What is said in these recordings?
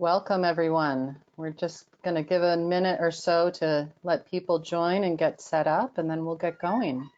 Welcome, everyone. We're just going to give a minute or so to let people join and get set up, and then we'll get going.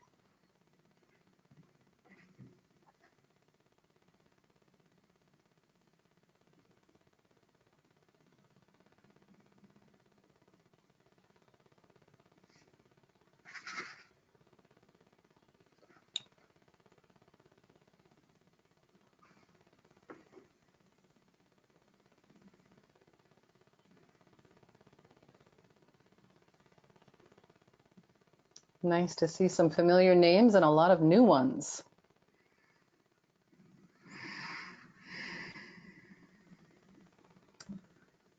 Nice to see some familiar names and a lot of new ones.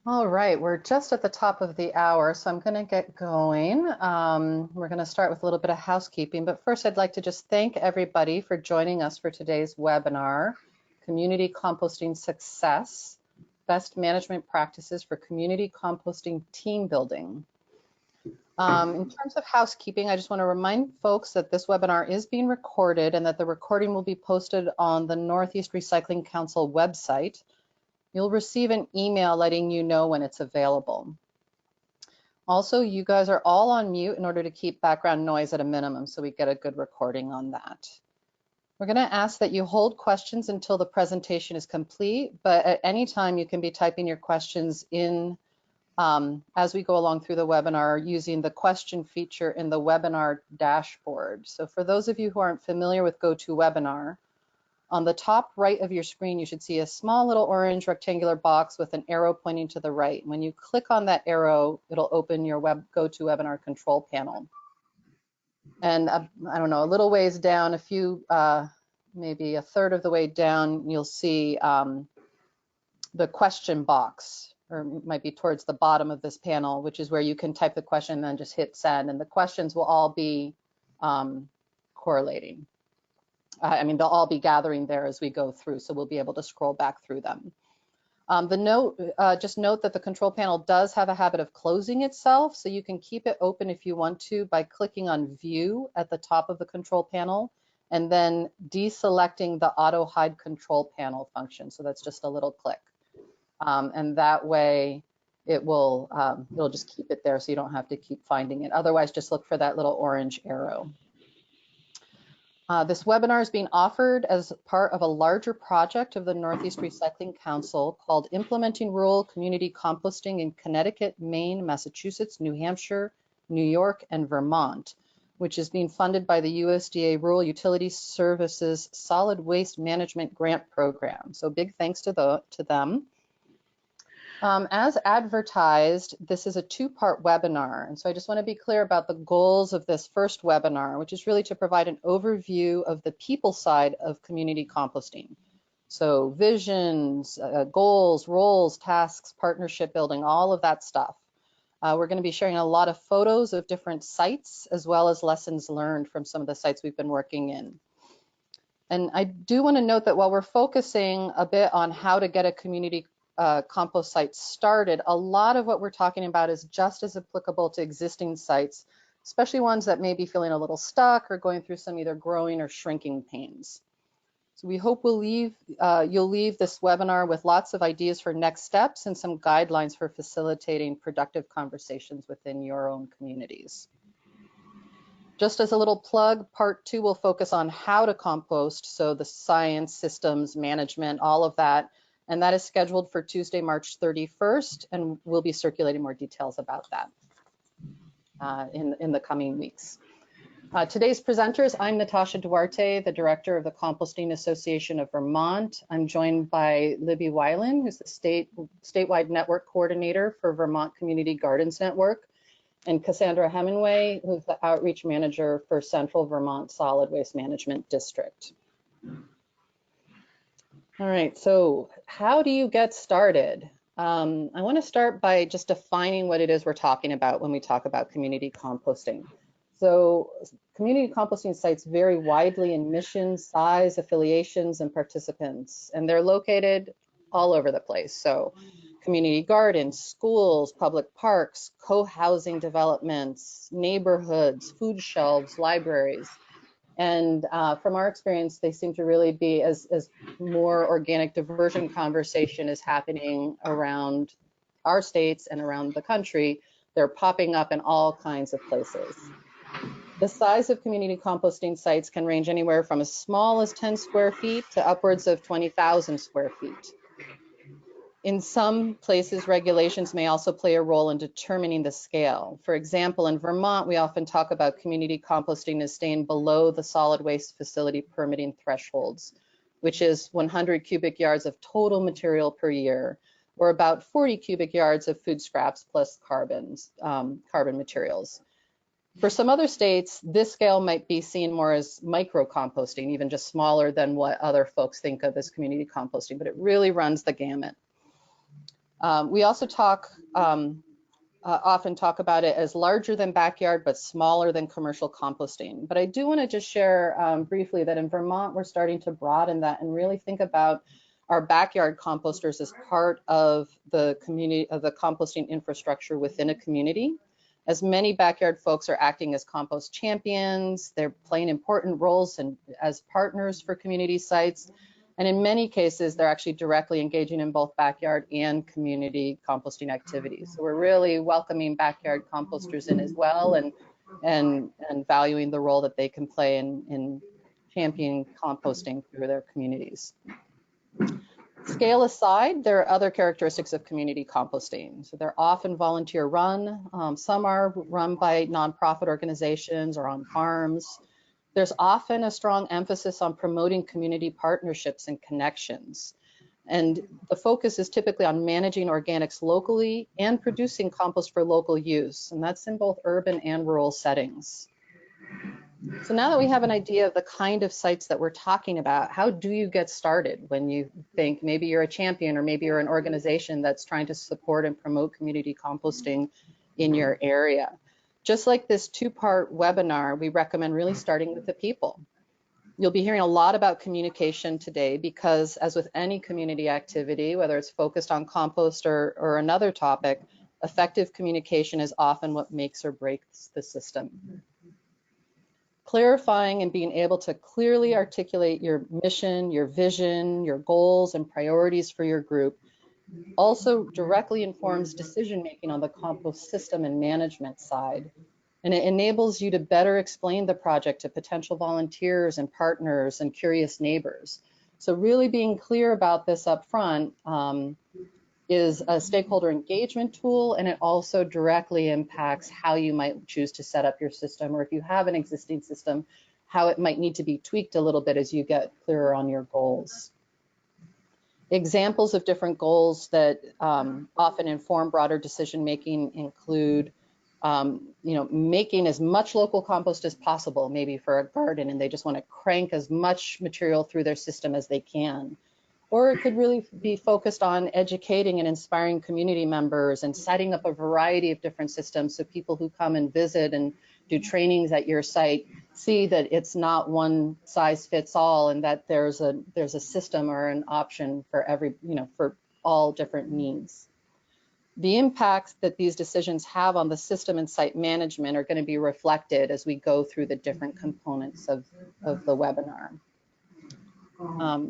All right, we're just at the top of the hour, so I'm going to get going. We're going to start with a little bit of housekeeping, but first I'd like to just thank everybody for joining us for today's webinar, Community Composting Success, Best Management Practices for Community Composting Team Building. In terms of housekeeping, I just want to remind folks that this webinar is being recorded and that the recording will be posted on the Northeast Recycling Council website. You'll receive an email letting you know when it's available. Also, you guys are all on mute in order to keep background noise at a minimum so we get a good recording on that. We're going to ask that you hold questions until the presentation is complete, but at any time you can be typing your questions in as we go along through the webinar using the question feature in the webinar dashboard. So for those of you who aren't familiar with GoToWebinar, on the top right of your screen, you should see a small little orange rectangular box with an arrow pointing to the right. When you click on that arrow, it'll open your GoToWebinar control panel. And I don't know, a little ways down, maybe a third of the way down, you'll see the question box, or it might be towards the bottom of this panel, which is where you can type the question and then just hit send. And the questions will all be correlating. They'll all be gathering there as we go through, so we'll be able to scroll back through them. Just note that the control panel does have a habit of closing itself, so you can keep it open if you want to by clicking on View at the top of the control panel and then deselecting the Auto Hide Control Panel function. So that's just a little click. And that way it'll just keep it there so you don't have to keep finding it. Otherwise, just look for that little orange arrow. This webinar is being offered as part of a larger project of the Northeast Recycling Council called Implementing Rural Community Composting in Connecticut, Maine, Massachusetts, New Hampshire, New York, and Vermont, which is being funded by the USDA Rural Utilities Services Solid Waste Management Grant Program. So big thanks to them. As advertised, this is a two-part webinar, and so I just want to be clear about the goals of this first webinar, which is really to provide an overview of the people side of community composting. So visions, goals, roles, tasks, partnership building, all of that stuff. We're going to be sharing a lot of photos of different sites as well as lessons learned from some of the sites we've been working in. And I do want to note that while we're focusing a bit on how to get a community compost site started, a lot of what we're talking about is just as applicable to existing sites, especially ones that may be feeling a little stuck or going through some either growing or shrinking pains. So we hope you'll leave this webinar with lots of ideas for next steps and some guidelines for facilitating productive conversations within your own communities. Just as a little plug, part 2 will focus on how to compost, so the science, systems, management, all of that. And that is scheduled for Tuesday, March 31st, and we'll be circulating more details about that in the coming weeks. Today's presenters, I'm Natasha Duarte, the Director of the Composting Association of Vermont. I'm joined by Libby Weiland, who's the statewide network coordinator for Vermont Community Gardens Network, and Cassandra Hemingway, who's the outreach manager for Central Vermont Solid Waste Management District. All right, so how do you get started? I want to start by just defining what it is we're talking about when we talk about community composting. So community composting sites vary widely in mission, size, affiliations, and participants, and they're located all over the place. So community gardens, schools, public parks, co-housing developments, neighborhoods, food shelves, libraries. And from our experience, they seem to really be, as more organic diversion conversation is happening around our states and around the country, they're popping up in all kinds of places. The size of community composting sites can range anywhere from as small as 10 square feet to upwards of 20,000 square feet. In some places, regulations may also play a role in determining the scale. For example, in Vermont, we often talk about community composting as staying below the solid waste facility permitting thresholds, which is 100 cubic yards of total material per year, or about 40 cubic yards of food scraps plus carbon materials. For some other states, this scale might be seen more as micro composting, even just smaller than what other folks think of as community composting, but it really runs the gamut. We also often talk about it as larger than backyard, but smaller than commercial composting. But I do want to just share briefly that in Vermont, we're starting to broaden that and really think about our backyard composters as part of the community, of the composting infrastructure within a community. As many backyard folks are acting as compost champions, they're playing important roles as partners for community sites. And in many cases, they're actually directly engaging in both backyard and community composting activities. So we're really welcoming backyard composters in as well, and valuing the role that they can play in championing composting through their communities. Scale aside, there are other characteristics of community composting. So they're often volunteer run. Some are run by nonprofit organizations or on farms. There's often a strong emphasis on promoting community partnerships and connections. And the focus is typically on managing organics locally and producing compost for local use. And that's in both urban and rural settings. So now that we have an idea of the kind of sites that we're talking about, how do you get started when you think maybe you're a champion or maybe you're an organization that's trying to support and promote community composting in your area? Just like this two-part webinar, we recommend really starting with the people. You'll be hearing a lot about communication today because, as with any community activity, whether it's focused on compost or another topic, effective communication is often what makes or breaks the system. Clarifying and being able to clearly articulate your mission, your vision, your goals and priorities for your group also directly informs decision-making on the compost system and management side. And it enables you to better explain the project to potential volunteers and partners and curious neighbors. So really being clear about this up front is a stakeholder engagement tool, and it also directly impacts how you might choose to set up your system, or if you have an existing system, how it might need to be tweaked a little bit as you get clearer on your goals. Examples of different goals that often inform broader decision-making include making as much local compost as possible, maybe for a garden, and they just want to crank as much material through their system as they can. Or it could really be focused on educating and inspiring community members and setting up a variety of different systems so people who come and visit and do trainings at your site see that it's not one size fits all, and that there's a system or an option for for all different needs. The impacts that these decisions have on the system and site management are going to be reflected as we go through the different components of the webinar.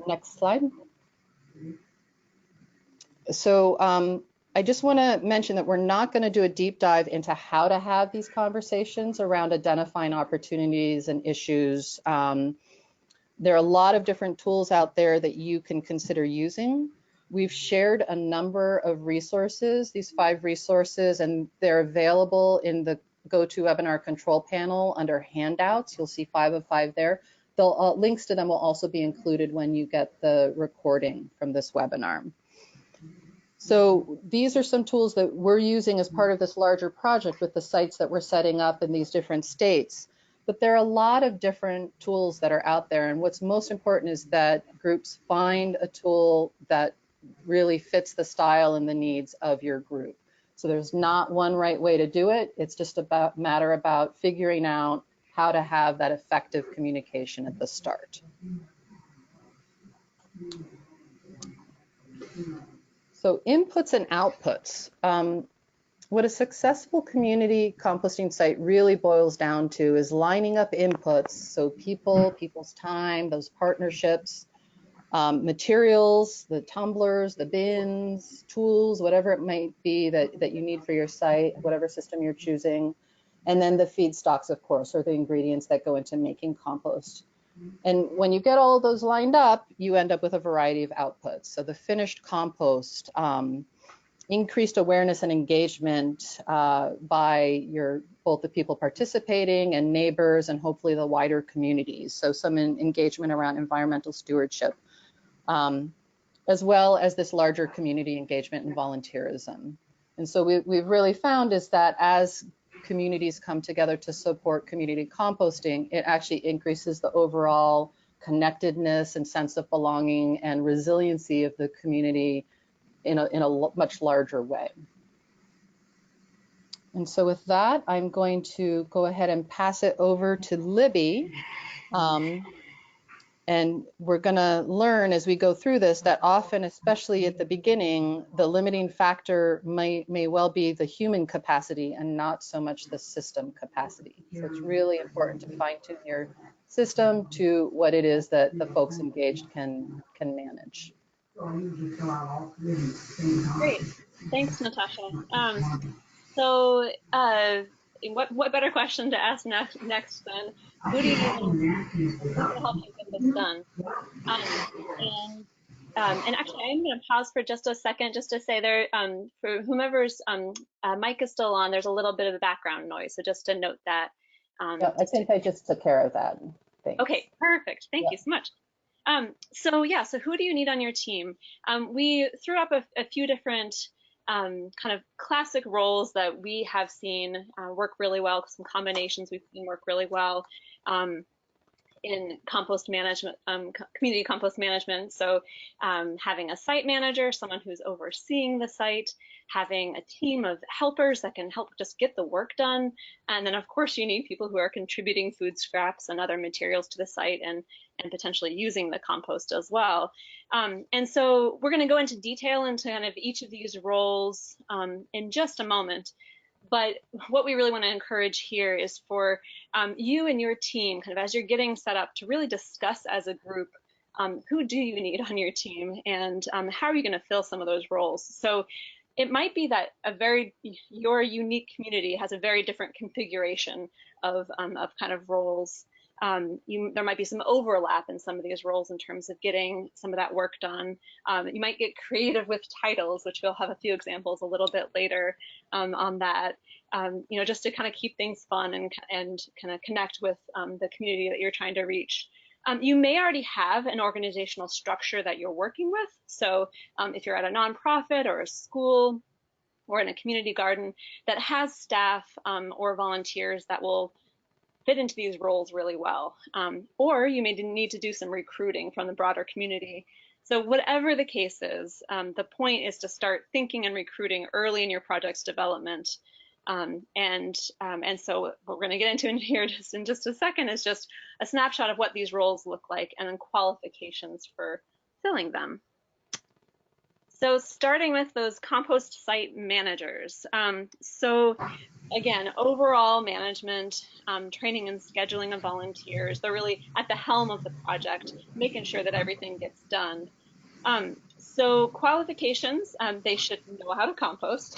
Next slide. So I just want to mention that we're not going to do a deep dive into how to have these conversations around identifying opportunities and issues. There are a lot of different tools out there that you can consider using. We've shared a number of resources, these 5 resources, and they're available in the GoToWebinar control panel under handouts. You'll see 5 of 5 there. Links to them will also be included when you get the recording from this webinar. So these are some tools that we're using as part of this larger project with the sites that we're setting up in these different states. But there are a lot of different tools that are out there, and what's most important is that groups find a tool that really fits the style and the needs of your group. So there's not one right way to do it. It's just a matter about figuring out how to have that effective communication at the start. So inputs and outputs. What a successful community composting site really boils down to is lining up inputs. So people, people's time, those partnerships, materials, the tumblers, the bins, tools, whatever it might be that you need for your site, whatever system you're choosing. And then the feedstocks, of course, are the ingredients that go into making compost. And when you get all of those lined up, you end up with a variety of outputs. So the finished compost, increased awareness and engagement by both the people participating and neighbors and hopefully the wider communities. So some engagement around environmental stewardship, as well as this larger community engagement and volunteerism. And so we've really found is that as communities come together to support community composting, it actually increases the overall connectedness and sense of belonging and resiliency of the community in a much larger way. And so with that, I'm going to go ahead and pass it over to Libby. And we're going to learn as we go through this that often, especially at the beginning, the limiting factor may well be the human capacity and not so much the system capacity. So it's really important to fine-tune your system to what it is that the folks engaged can manage. Great. Thanks, Natasha. What better question to ask next than who do you need on your team? Who's going to help you get this done? And actually, I'm going to pause for just a second just to say there, for whomever's mic is still on, there's a little bit of a background noise. So just to note that. Yeah, I think I just took care of that. Thanks. Okay, perfect. Thank you so much. So who do you need on your team? We threw up a few different kind of classic roles that we have seen work really well, some combinations we've seen work really well in compost management, community compost management. So having a site manager, someone who's overseeing the site, having a team of helpers that can help just get the work done. And then of course you need people who are contributing food scraps and other materials to the site and potentially using the compost as well. And so we're going to go into detail into kind of each of these roles in just a moment. But what we really want to encourage here is for you and your team, kind of as you're getting set up, to really discuss as a group who do you need on your team and how are you going to fill some of those roles. So it might be that your unique community has a very different configuration of kind of roles. There might be some overlap in some of these roles in terms of getting some of that work done. You might get creative with titles, which we'll have a few examples a little bit later on that. Just to kind of keep things fun and kind of connect with the community that you're trying to reach. You may already have an organizational structure that you're working with. So if you're at a nonprofit or a school or in a community garden that has staff or volunteers that will fit into these roles really well. Or you may need to do some recruiting from the broader community. So whatever the case is, the point is to start thinking and recruiting early in your project's development. And so what we're going to get into in here just in just a second is just a snapshot of what these roles look like and then qualifications for filling them. So starting with those compost site managers. So again, overall management, training and scheduling of volunteers. They're really at the helm of the project, making sure that everything gets done. So qualifications, they should know how to compost,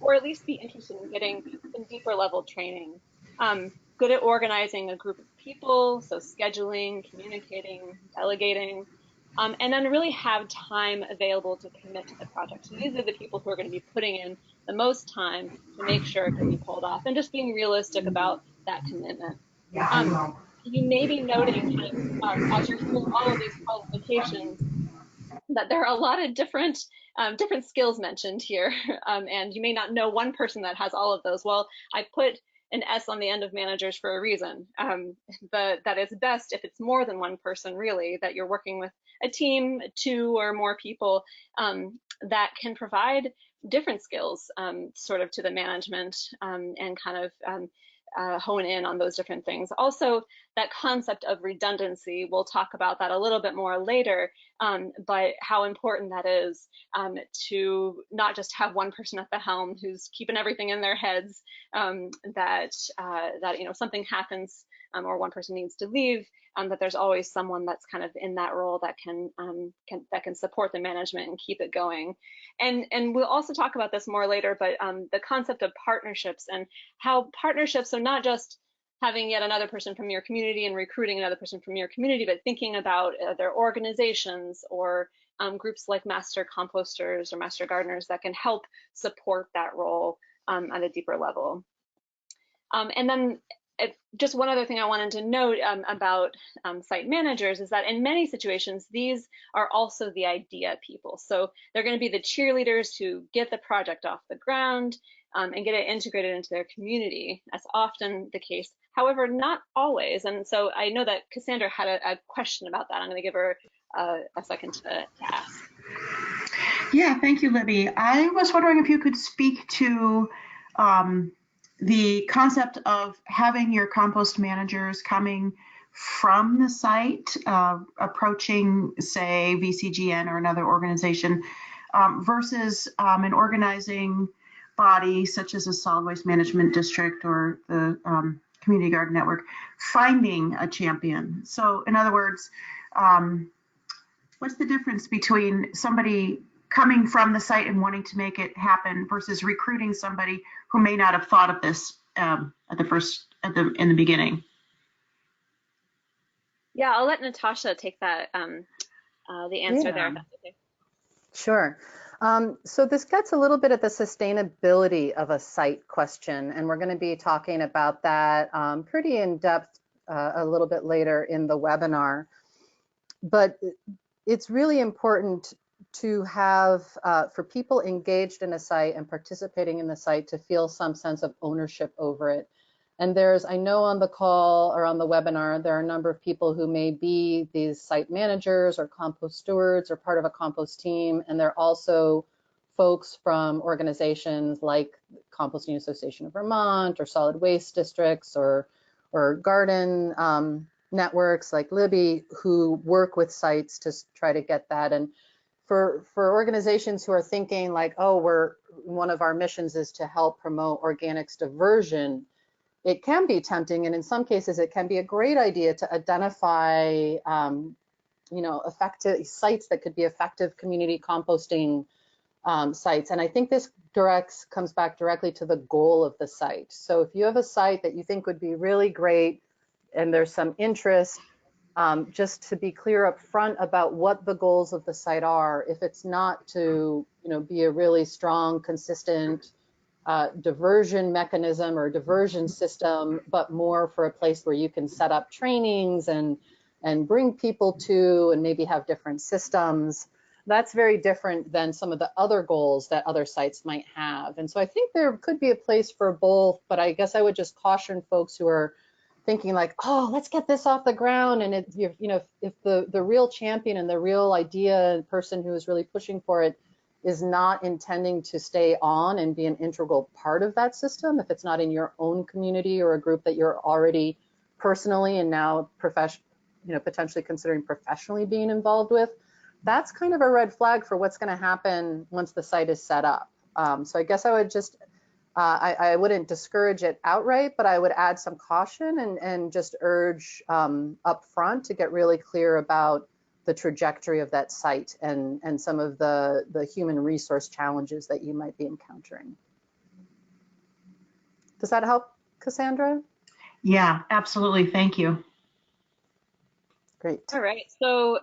or at least be interested in getting some deeper level training. Good at organizing a group of people, so scheduling, communicating, delegating, and then really have time available to commit to the project. So these are the people who are going to be putting in the most time to make sure it can be pulled off, and just being realistic about that commitment. You may be noting, as you're hearing all of these qualifications, that there are a lot of different skills mentioned here, and you may not know one person that has all of those. Well, I put an S on the end of managers for a reason. That it's best if it's more than one person, really, that you're working with a team, two or more people that can provide different skills sort of to the management and kind of hone in on those different things. Also, that concept of redundancy, we'll talk about that a little bit more later, but how important that is to not just have one person at the helm who's keeping everything in their heads, that something happens or one person needs to leave, that there's always someone that's kind of in that role that can support the management and keep it going. And we'll also talk about this more later, but the concept of partnerships and how partnerships are not just having yet another person from your community and recruiting another person from your community, but thinking about their organizations or groups like master composters or master gardeners that can help support that role at a deeper level. And then just one other thing I wanted to note about site managers is that in many situations, these are also the idea people. So they're going to be the cheerleaders who get the project off the ground and get it integrated into their community. That's often the case. However, not always. And so I know that Cassandra had a question about that. I'm going to give her a second to ask. Yeah, thank you, Libby. I was wondering if you could speak to the concept of having your compost managers coming from the site, approaching, say, VCGN or another organization, versus an organizing body such as a solid waste management district or the community garden network, finding a champion. So in other words, what's the difference between somebody coming from the site and wanting to make it happen versus recruiting somebody who may not have thought of this in the beginning? Yeah, I'll let Natasha take that, the answer there, if that's okay. Sure. So this gets a little bit at the sustainability of a site question, and we're going to be talking about that pretty in depth a little bit later in the webinar. But it's really important to have, for people engaged in a site and participating in the site, to feel some sense of ownership over it. And I know on the call or on the webinar, there are a number of people who may be these site managers or compost stewards or part of a compost team. And they're also folks from organizations like Composting Association of Vermont or solid waste districts or garden networks like Libby, who work with sites to try to get that. And for organizations who are thinking like, oh, one of our missions is to help promote organics diversion, it can be tempting, and in some cases it can be a great idea to identify effective sites that could be effective community composting sites. And I think this comes back directly to the goal of the site. So if you have a site that you think would be really great and there's some interest, just to be clear up front about what the goals of the site are. If it's not to be a really strong, consistent diversion mechanism or diversion system, but more for a place where you can set up trainings and bring people to and maybe have different systems, that's very different than some of the other goals that other sites might have. And so I think there could be a place for both, but I guess I would just caution folks who are thinking like, oh, let's get this off the ground. And if the real champion and the real idea person who is really pushing for it is not intending to stay on and be an integral part of that system, if it's not in your own community or a group that you're already personally and now potentially considering professionally being involved with, that's kind of a red flag for what's going to happen once the site is set up. So I guess I would just, I wouldn't discourage it outright, but I would add some caution and just urge up front to get really clear about the trajectory of that site and some of the human resource challenges that you might be encountering. Does that help, Cassandra? Yeah, absolutely. Thank you. Great. All right. So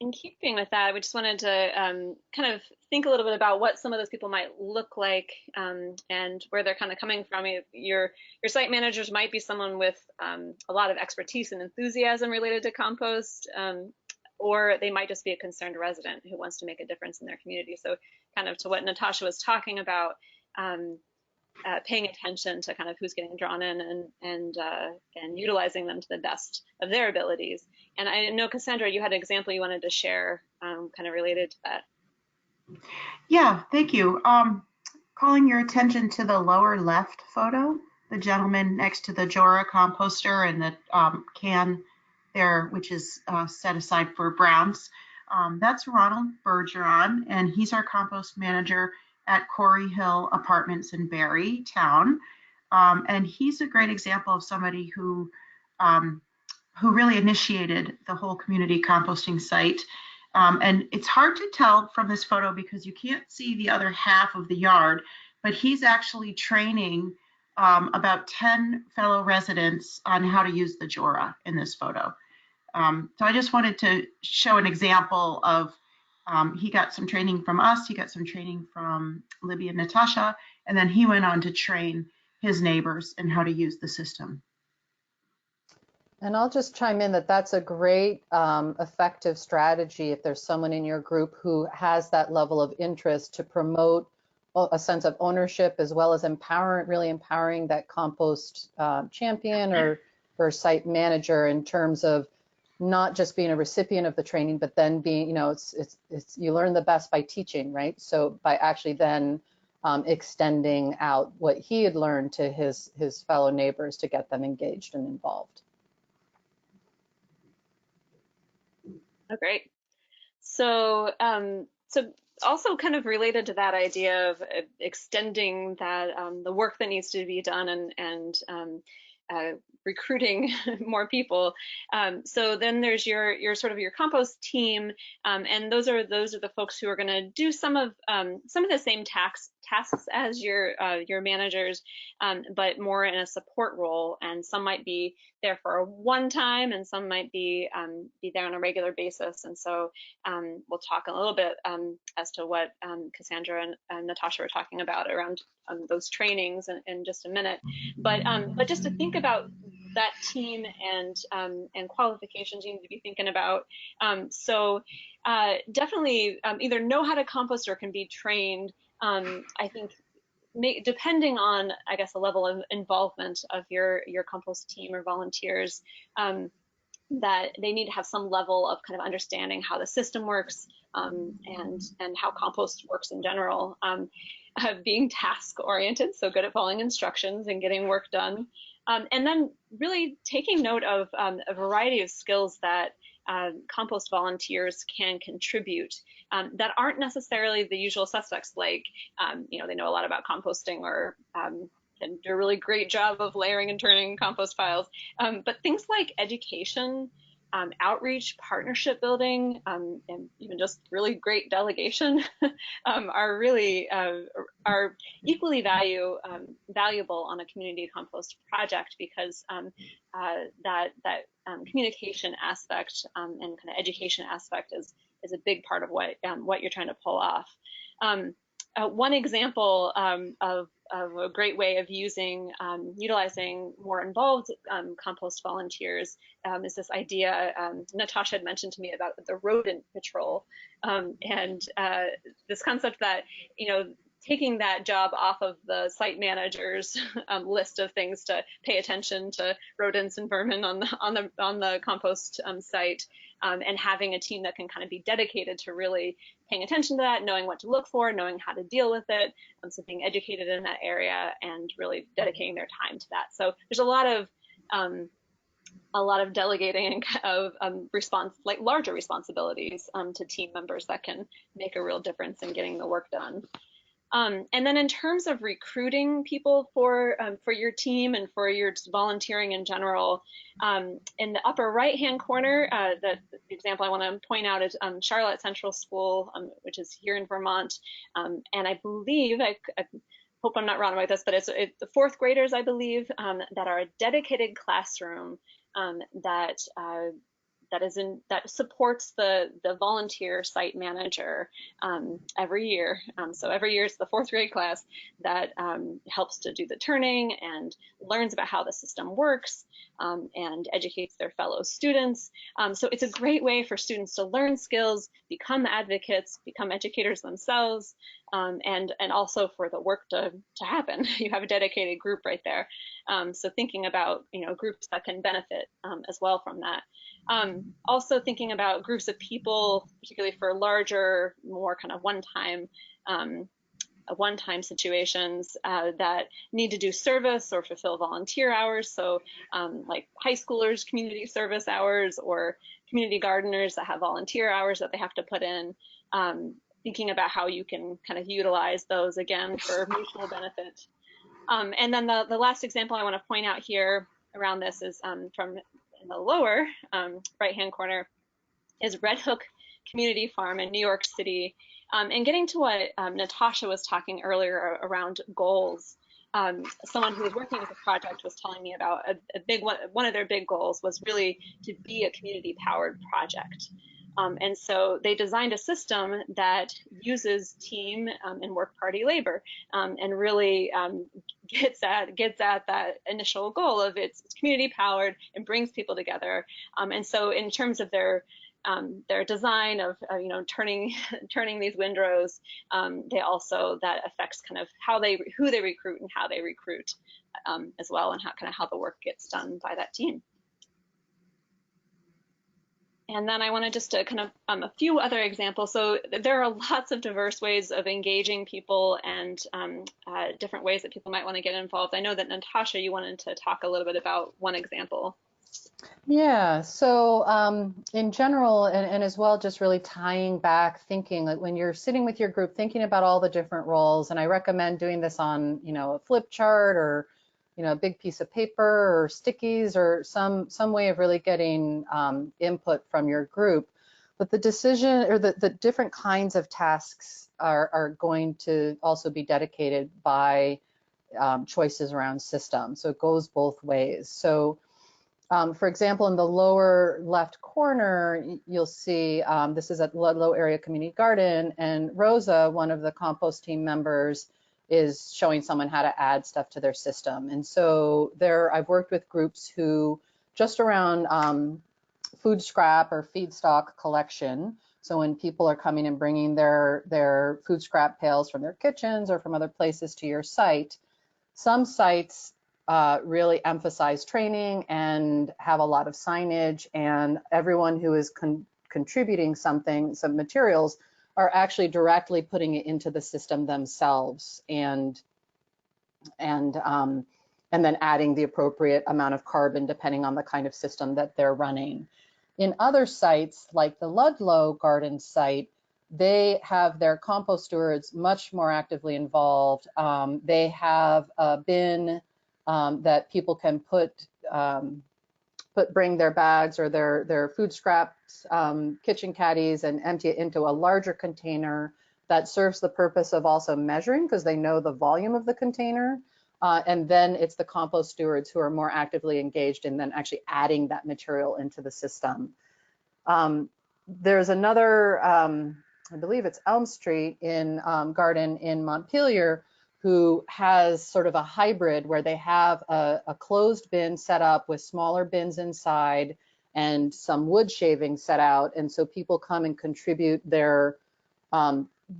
in keeping with that, we just wanted to kind of think a little bit about what some of those people might look like and where they're kind of coming from. Your site managers might be someone with a lot of expertise and enthusiasm related to compost, or they might just be a concerned resident who wants to make a difference in their community. So kind of to what Natasha was talking about, paying attention to kind of who's getting drawn in and utilizing them to the best of their abilities. And I know, Cassandra, you had an example you wanted to share kind of related to that. Yeah, thank you. Calling your attention to the lower left photo. the gentleman next to the Jora composter and the can there, which is set aside for browns. That's Ronald Bergeron, and he's our compost manager at Corey Hill Apartments in Barrie Town. And he's a great example of somebody who really initiated the whole community composting site. And it's hard to tell from this photo because you can't see the other half of the yard, but he's actually training about 10 fellow residents on how to use the Jora in this photo. So I just wanted to show an example of, he got some training from us, he got some training from Libby and Natasha, and then he went on to train his neighbors in how to use the system. And I'll just chime in that that's a great effective strategy if there's someone in your group who has that level of interest to promote a sense of ownership as well as really empowering that compost champion or site manager in terms of not just being a recipient of the training, but then being, it's you learn the best by teaching, right? So by actually then extending out what he had learned to his fellow neighbors to get them engaged and involved. Oh, great. So, so also kind of related to that idea of extending that the work that needs to be done and recruiting more people. So then there's your sort of your compost team, and those are the folks who are going to do some of the same tasks as your managers, but more in a support role. And some might be there for a one time, and some might be there on a regular basis. And so we'll talk a little bit as to what Cassandra and Natasha were talking about around those trainings in just a minute. But just to think about that team and qualifications you need to be thinking about. So definitely either know how to compost or can be trained. I think depending on, I guess, the level of involvement of your compost team or volunteers, that they need to have some level of kind of understanding how the system works and how compost works in general. Being task oriented, so good at following instructions and getting work done. And then really taking note of a variety of skills that compost volunteers can contribute that aren't necessarily the usual suspects, like, they know a lot about composting or can do a really great job of layering and turning compost piles. But things like education, outreach, partnership building, and even just really great delegation are really are equally valuable on a community compost project, because that communication aspect and kind of education aspect is a big part of what you're trying to pull off. One example of a great way of utilizing more involved compost volunteers is this idea Natasha had mentioned to me about the rodent patrol, and this concept that, taking that job off of the site manager's list of things to pay attention to rodents and vermin on the compost site, and having a team that can kind of be dedicated to really paying attention to that, knowing what to look for, knowing how to deal with it, so being educated in that area and really dedicating their time to that. So there's a lot of delegating of like larger responsibilities to team members that can make a real difference in getting the work done. And then in terms of recruiting people for your team and for your volunteering in general, in the upper right-hand corner, the example I want to point out is Charlotte Central School, which is here in Vermont. And I believe, I hope I'm not wrong about this, but it's the fourth graders, I believe, that are a dedicated classroom that supports the volunteer site manager every year. So every year it's the fourth grade class that helps to do the turning and learns about how the system works and educates their fellow students. So it's a great way for students to learn skills, become advocates, become educators themselves, and also for the work to happen. You have a dedicated group right there. So thinking about groups that can benefit as well from that. Also thinking about groups of people, particularly for larger, more kind of one-time one-time situations that need to do service or fulfill volunteer hours. So like high schoolers, community service hours, or community gardeners that have volunteer hours that they have to put in. Thinking about how you can kind of utilize those again for mutual benefit. And then the last example I want to point out here around this is from in the lower right-hand corner is Red Hook Community Farm in New York City. And getting to what Natasha was talking earlier around goals. Someone who was working with the project was telling me about a big one of their big goals was really to be a community-powered project. And so they designed a system that uses team and work party labor and really gets at that initial goal of it's community powered and brings people together. And so in terms of their design of turning these windrows, they also that affects kind of who they recruit and how they recruit as well, and how the work gets done by that team. And then I wanted just to kind of a few other examples. So there are lots of diverse ways of engaging people and different ways that people might want to get involved. I know that Natasha, you wanted to talk a little bit about one example. Yeah, so in general, and as well, just really tying back thinking, like when you're sitting with your group, thinking about all the different roles, and I recommend doing this on, a flip chart or, a big piece of paper or stickies or some way of really getting input from your group. But the decision or the different kinds of tasks are going to also be dedicated by choices around systems. So it goes both ways. So for example, in the lower left corner, you'll see this is at Ludlow Area Community Garden, and Rosa, one of the compost team members, is showing someone how to add stuff to their system. And so I've worked with groups who just around food scrap or feedstock collection. So when people are coming and bringing their food scrap pails from their kitchens or from other places to your site, some sites really emphasize training and have a lot of signage, and everyone who is contributing some materials are actually directly putting it into the system themselves and then adding the appropriate amount of carbon depending on the kind of system that they're running. In other sites, like the Ludlow Garden site, they have their compost stewards much more actively involved. They have a bin that people can bring their bags or their food scraps, kitchen caddies, and empty it into a larger container that serves the purpose of also measuring, because they know the volume of the container. And then it's the compost stewards who are more actively engaged in then actually adding that material into the system. There's another, I believe it's Elm Street in Garden in Montpelier, who has sort of a hybrid where they have a closed bin set up with smaller bins inside and some wood shavings set out. And so people come and contribute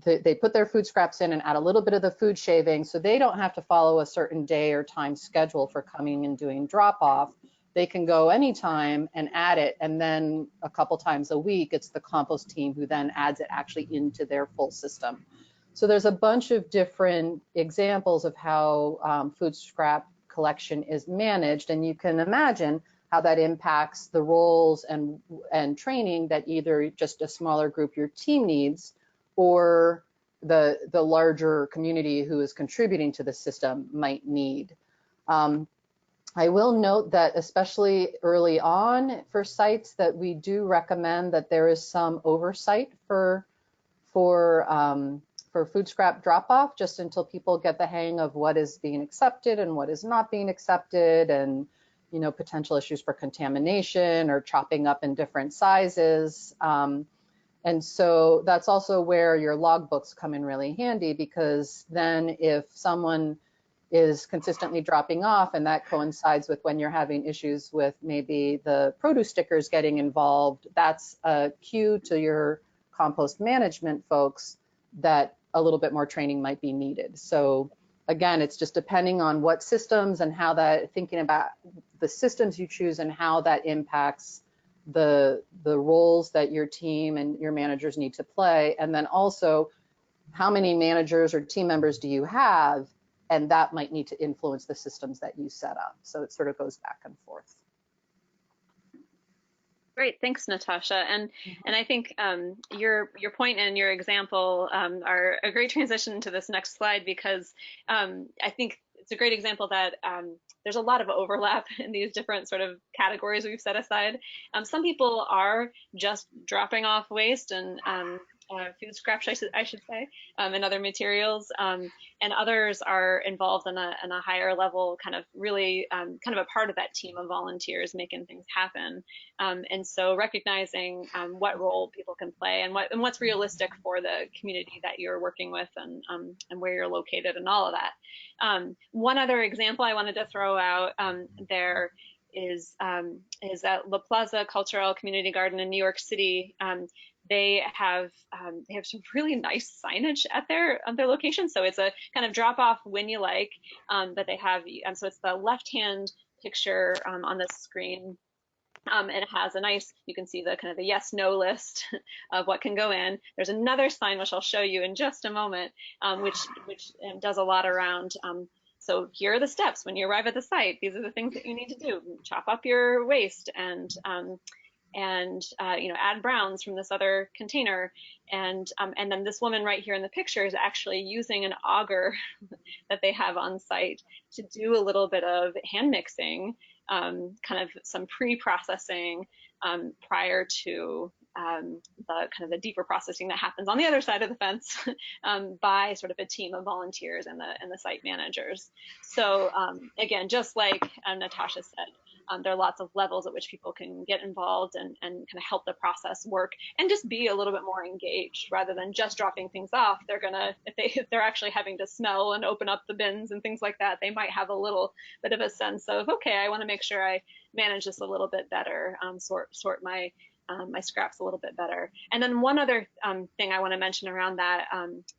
they put their food scraps in and add a little bit of the food shavings, so they don't have to follow a certain day or time schedule for coming and doing drop off. They can go anytime and add it, and then a couple times a week, it's the compost team who then adds it actually into their full system. So there's a bunch of different examples of how food scrap collection is managed, and you can imagine how that impacts the roles and training that either just a smaller group, your team needs, or the larger community who is contributing to the system might need. I will note that especially early on for sites that we do recommend that there is some oversight for food scrap drop-off, just until people get the hang of what is being accepted and what is not being accepted, and potential issues for contamination or chopping up in different sizes. And so that's also where your logbooks come in really handy, because then if someone is consistently dropping off and that coincides with when you're having issues with maybe the produce stickers getting involved, that's a cue to your compost management folks that a little bit more training might be needed. So again, it's just depending on what systems and how thinking about the systems you choose and how that impacts the roles that your team and your managers need to play. And then also how many managers or team members do you have? And that might need to influence the systems that you set up. So it sort of goes back and forth. Great, thanks, Natasha. And I think your point and your example are a great transition to this next slide, because I think it's a great example that there's a lot of overlap in these different sort of categories we've set aside. Some people are just dropping off waste and food scraps, I should say, and other materials, and others are involved in a higher level, kind of really kind of a part of that team of volunteers making things happen. And so recognizing what role people can play and what's realistic for the community that you're working with, and where you're located and all of that. One other example I wanted to throw out there is at La Plaza Cultural Community Garden in New York City. They have some really nice signage at their location. So it's a kind of drop off when you like, but they have, so it's the left hand picture on the screen. And it has a nice, you can see the kind of the yes, no list of what can go in. There's another sign, which I'll show you in just a moment, which does a lot around, so here are the steps when you arrive at the site. These are the things that you need to do. Chop up your waste and add browns from this other container. And then this woman right here in the picture is actually using an auger that they have on site to do a little bit of hand mixing, kind of some pre-processing prior to the deeper processing that happens on the other side of the fence by sort of a team of volunteers and the site managers. So again, just like Natasha said, there are lots of levels at which people can get involved and kind of help the process work and just be a little bit more engaged rather than just dropping things off. They're gonna, if they're actually having to smell and open up the bins and things like that, they might have a little bit of a sense of, okay, I want to make sure I manage this a little bit better, sort my my scraps a little bit better. And then one other thing I want to mention around that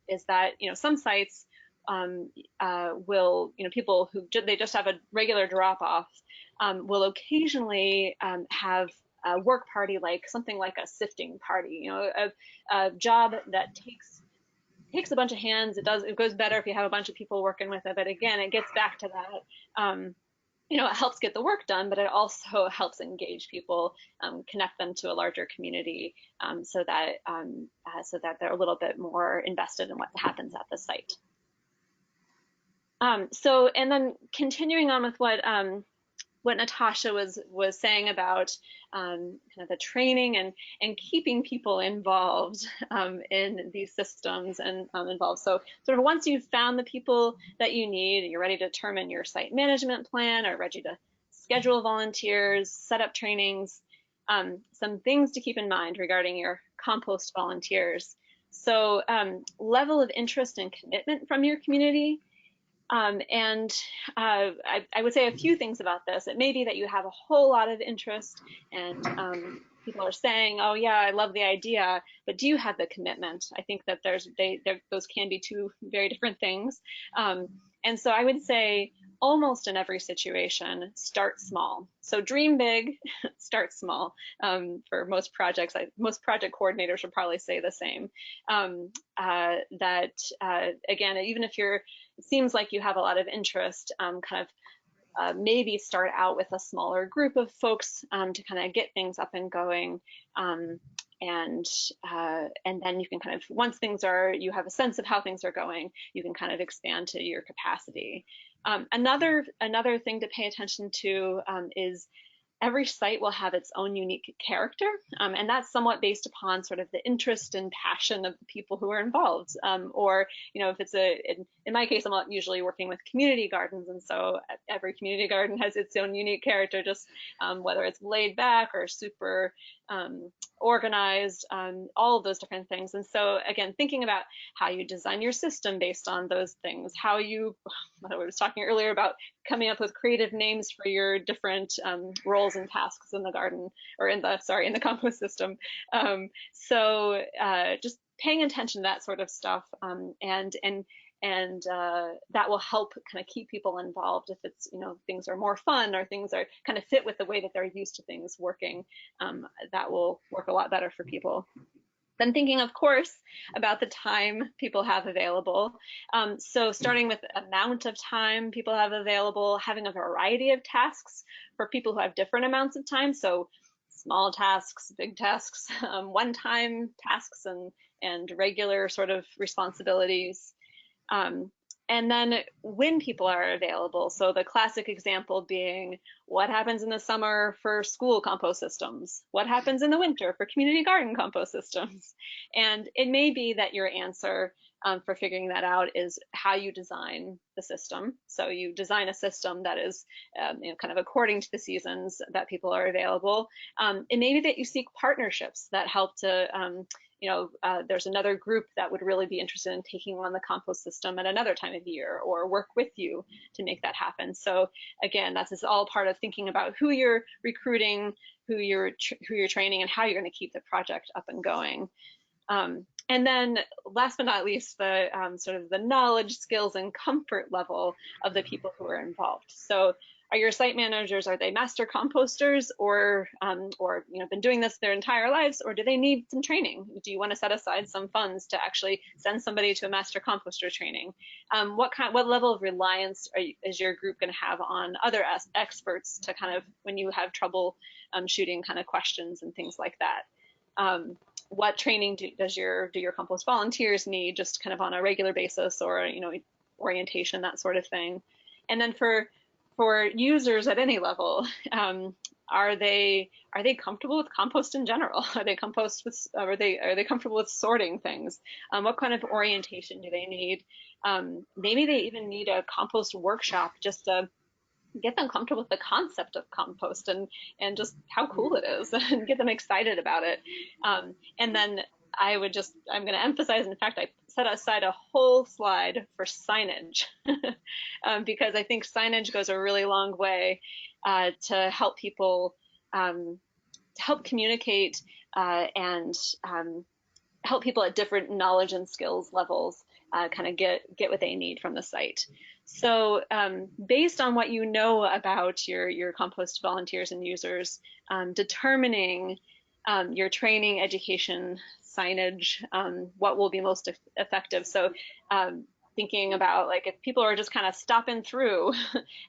is that some sites will, people who they just have a regular drop off will occasionally have a work party, like something like a sifting party, a job that takes a bunch of hands. It goes better if you have a bunch of people working with it. But again, it gets back to that. It helps get the work done, but it also helps engage people, connect them to a larger community, so that they're a little bit more invested in what happens at the site. And then continuing on with what Natasha was saying about kind of the training and keeping people involved in these systems and involved. So sort of once you've found the people that you need, and you're ready to determine your site management plan, or ready to schedule volunteers, set up trainings, some things to keep in mind regarding your compost volunteers. So level of interest and commitment from your community. I would say a few things about this. It may be that you have a whole lot of interest and people are saying, oh yeah, I love the idea, but do you have the commitment? I think that those can be two very different things. And so I would say almost in every situation, start small. So dream big, start small. For most projects, most project coordinators would probably say the same. Again, even if it seems like you have a lot of interest, maybe start out with a smaller group of folks to kind of get things up and going. And then you can kind of, once you have a sense of how things are going, you can kind of expand to your capacity. Another thing to pay attention to is every site will have its own unique character, and that's somewhat based upon sort of the interest and passion of the people who are involved. Or, if it's in my case, I'm usually working with community gardens, and so every community garden has its own unique character, just whether it's laid back or super organized, all of those different things. And so again, thinking about how you design your system based on those things, I was talking earlier about coming up with creative names for your different roles and tasks in the garden, or in the compost system. So just paying attention to that sort of stuff, and that will help kind of keep people involved. If it's, things are more fun, or things are kind of fit with the way that they're used to things working, that will work a lot better for people. Then thinking, of course, about the time people have available. So starting with the amount of time people have available, having a variety of tasks for people who have different amounts of time. So small tasks, big tasks, one-time tasks, and regular sort of responsibilities. Um, and then when people are available. So the classic example being what happens in the summer for school compost systems? What happens in the winter for community garden compost systems? And it may be that your answer for figuring that out is how you design the system. So you design a system that is kind of according to the seasons that people are available. It may be that you seek partnerships that help to there's another group that would really be interested in taking on the compost system at another time of year or work with you to make that happen. So again, that's all part of thinking about who you're recruiting, who you're training, and how you're going to keep the project up and going. And then last but not least, the sort of the knowledge, skills, and comfort level of the people who are involved. So are your site managers, are they master composters or been doing this their entire lives, or do they need some training? Do you want to set aside some funds to actually send somebody to a master composter training? What level of reliance is your group going to have on other experts to kind of, when you have trouble shooting kind of questions and things like that? What training do your compost volunteers need, just kind of on a regular basis, or orientation, that sort of thing? And then for users at any level, are they comfortable with compost in general? Are they comfortable with sorting things? What kind of orientation do they need? Maybe they even need a compost workshop just to get them comfortable with the concept of compost and just how cool it is and get them excited about it. And then I'm going to emphasize, in fact, I set aside a whole slide for signage because I think signage goes a really long way to help people, to help communicate and help people at different knowledge and skills levels kind of get what they need from the site. So based on what you know about your compost volunteers and users, determining your training, education, signage, what will be most effective. So thinking about, like, if people are just kind of stopping through,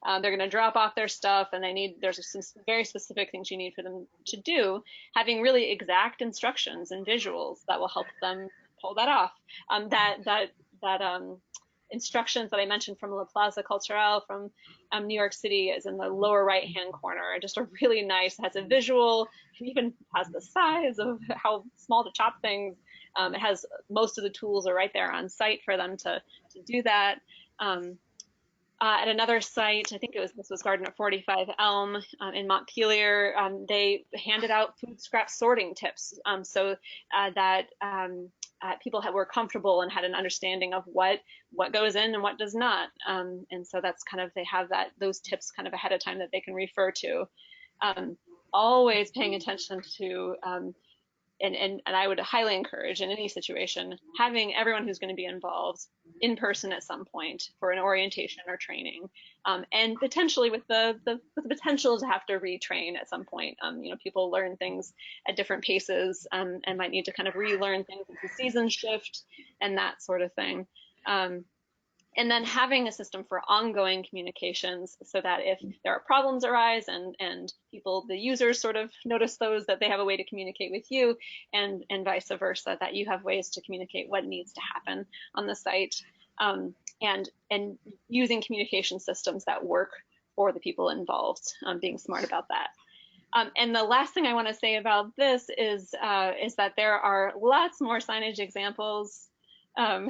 they're going to drop off their stuff and there's some very specific things you need for them to do, having really exact instructions and visuals that will help them pull that off. Instructions that I mentioned from La Plaza Cultural from New York City is in the lower right hand corner. Just a really nice, has a visual, it even has the size of how small to chop things. It has most of the tools are right there on site for them to do that. At another site, I think this was Garden at 45 Elm in Montpelier, they handed out food scrap sorting tips so that people were comfortable and had an understanding of what goes in and what does not. And so that's kind of, they have those tips kind of ahead of time that they can refer to. Always paying attention to, and I would highly encourage in any situation, having everyone who's going to be involved in person at some point for an orientation or training, and potentially with the potential to have to retrain at some point. People learn things at different paces and might need to kind of relearn things as the seasons shift and that sort of thing. And then having a system for ongoing communications so that if there are problems arise and the users sort of notice those, that they have a way to communicate with you, and vice versa, that you have ways to communicate what needs to happen on the site, and using communication systems that work for the people involved, being smart about that. And the last thing I want to say about this is that there are lots more signage examples on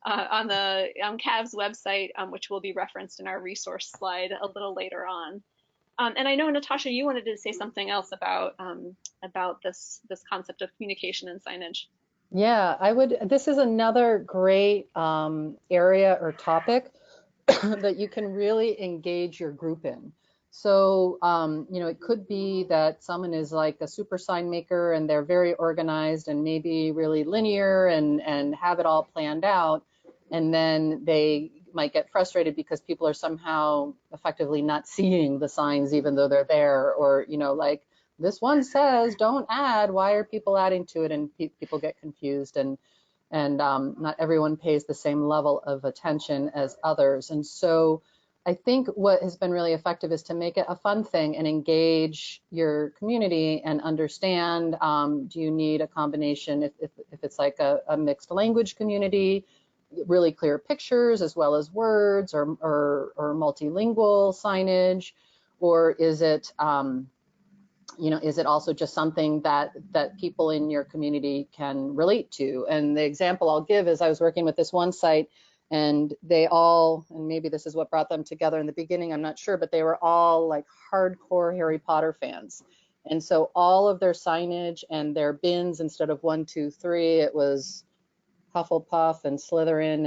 CAV's website, which will be referenced in our resource slide a little later on. And I know, Natasha, you wanted to say something else about this concept of communication and signage. Yeah, this is another great area or topic that you can really engage your group in. So, it could be that someone is like a super sign maker and they're very organized and maybe really linear and have it all planned out. And then they might get frustrated because people are somehow effectively not seeing the signs even though they're there, or, like this one says don't add, why are people adding to it? And people get confused, and not everyone pays the same level of attention as others. And so I think what has been really effective is to make it a fun thing and engage your community and understand, do you need a combination, if it's like a mixed language community, really clear pictures as well as words, or multilingual signage, or is it, is it also just something that people in your community can relate to? And the example I'll give is I was working with this one site, and they all, and maybe this is what brought them together in the beginning, I'm not sure, but they were all like hardcore Harry Potter fans. And so all of their signage and their bins, instead of 1, 2, 3, it was Hufflepuff and Slytherin